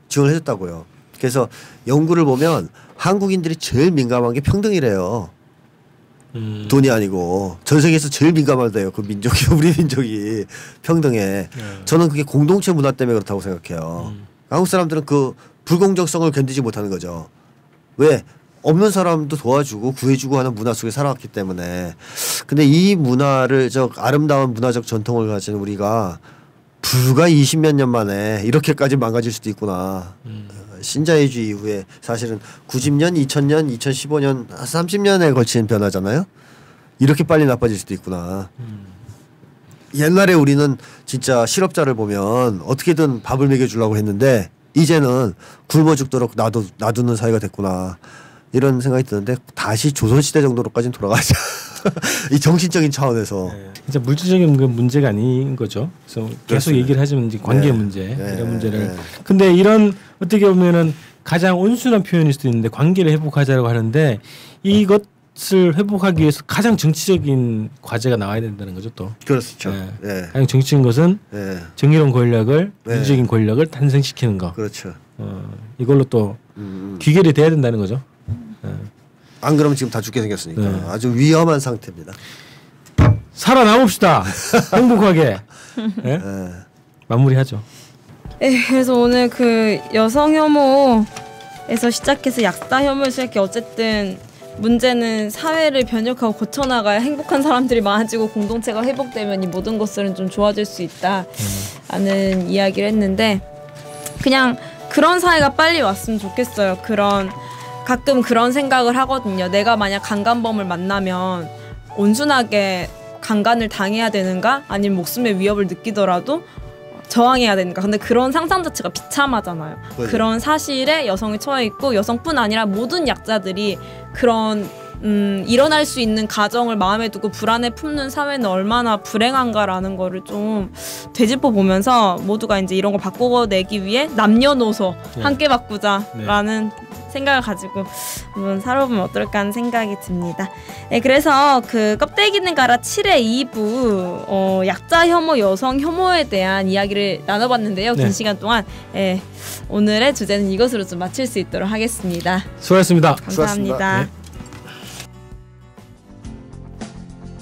지원을 해줬다고요. 그래서 연구를 보면 한국인들이 제일 민감한 게 평등이래요. 돈이 아니고 전 세계에서 제일 민감하대요. 그 민족이 우리 민족이 평등에. 저는 그게 공동체 문화 때문에 그렇다고 생각해요. 한국 사람들은 그 불공정성을 견디지 못하는 거죠. 왜? 없는 사람도 도와주고 구해주고 하는 문화 속에 살아왔기 때문에. 근데 이 문화를 아름다운 문화적 전통을 가진 우리가 불과 20몇 년 만에 이렇게까지 망가질 수도 있구나. 신자유주의 이후에 사실은 90년, 2000년, 2015년, 30년에 걸친 변화잖아요. 이렇게 빨리 나빠질 수도 있구나. 옛날에 우리는 진짜 실업자를 보면 어떻게든 밥을 먹여주려고 했는데 이제는 굶어 죽도록 놔두는 사회가 됐구나. 이런 생각이 드는데 다시 조선시대 정도로까지는 돌아가자. 이 정신적인 차원에서. 진짜 물질적인 그 문제가 아닌 거죠. 그래서 계속 그렇습니다. 얘기를 하지만 이제 관계 문제 네. 이런 문제를. 근데 이런 어떻게 보면은 가장 온순한 표현일 수도 있는데 관계를 회복하자라고 하는데 이것을 회복하기 위해서 가장 정치적인 과제가 나와야 된다는 거죠 또. 그렇죠. 네. 가장 정치적인 것은 정의로운 권력을 민주적인 권력을 탄생시키는 거. 그렇죠. 이걸로 또 귀결이 돼야 된다는 거죠. 안 그러면 지금 다 죽게 생겼으니까 아주 위험한 상태입니다. 살아남읍시다. 행복하게. 네? 마무리하죠. 그래서 오늘 그 여성 혐오에서 시작해서 약사 혐오에 시작해 어쨌든 문제는 사회를 변혁하고 고쳐나가야 행복한 사람들이 많아지고 공동체가 회복되면 이 모든 것들은 좀 좋아질 수 있다라는 이야기를 했는데 그냥 그런 사회가 빨리 왔으면 좋겠어요. 가끔 그런 생각을 하거든요. 내가 만약 강간범을 만나면 온순하게 강간을 당해야 되는가? 아니면 목숨의 위협을 느끼더라도 저항해야 되니까. 근데 그런 상상 자체가 비참하잖아요. 맞아요. 그런 사실에 여성이 처해 있고 여성뿐 아니라 모든 약자들이 그런 일어날 수 있는 가정을 마음에 두고 불안에 품는 사회는 얼마나 불행한가라는 거를 좀 되짚어 보면서 모두가 이제 이런 걸 바꿔내기 위해 남녀노소 네. 함께 바꾸자라는 생각을 가지고 한번 살아보면 어떨까 하는 생각이 듭니다. 네, 그래서 그 껍데기는 가라 7회 2부 약자 혐오, 여성 혐오에 대한 이야기를 나눠봤는데요. 긴 네. 시간 동안. 네, 오늘의 주제는 이것으로 좀 마칠 수 있도록 하겠습니다. 수고하셨습니다. 감사합니다. 네.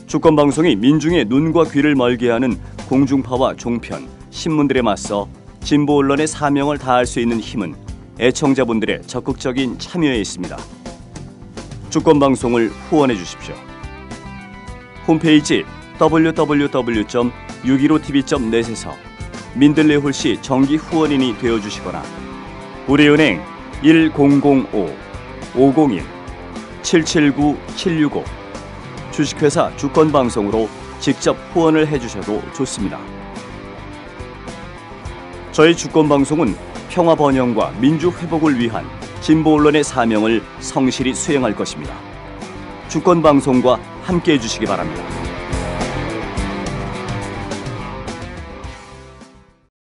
주권방송이 민중의 눈과 귀를 멀게 하는 공중파와 종편, 신문들에 맞서 진보 언론의 사명을 다할 수 있는 힘은 애청자분들의 적극적인 참여에 있습니다. 주권방송을 후원해 주십시오. 홈페이지 www.615tv.net에서 민들레 홀씨 정기 후원인이 되어주시거나 우리은행 1005-501-779-765 주식회사 주권방송으로 직접 후원을 해주셔도 좋습니다. 저희 주권방송은 평화 번영과 민주 회복을 위한 진보 언론의 사명을 성실히 수행할 것입니다. 주권방송과 함께해 주시기 바랍니다.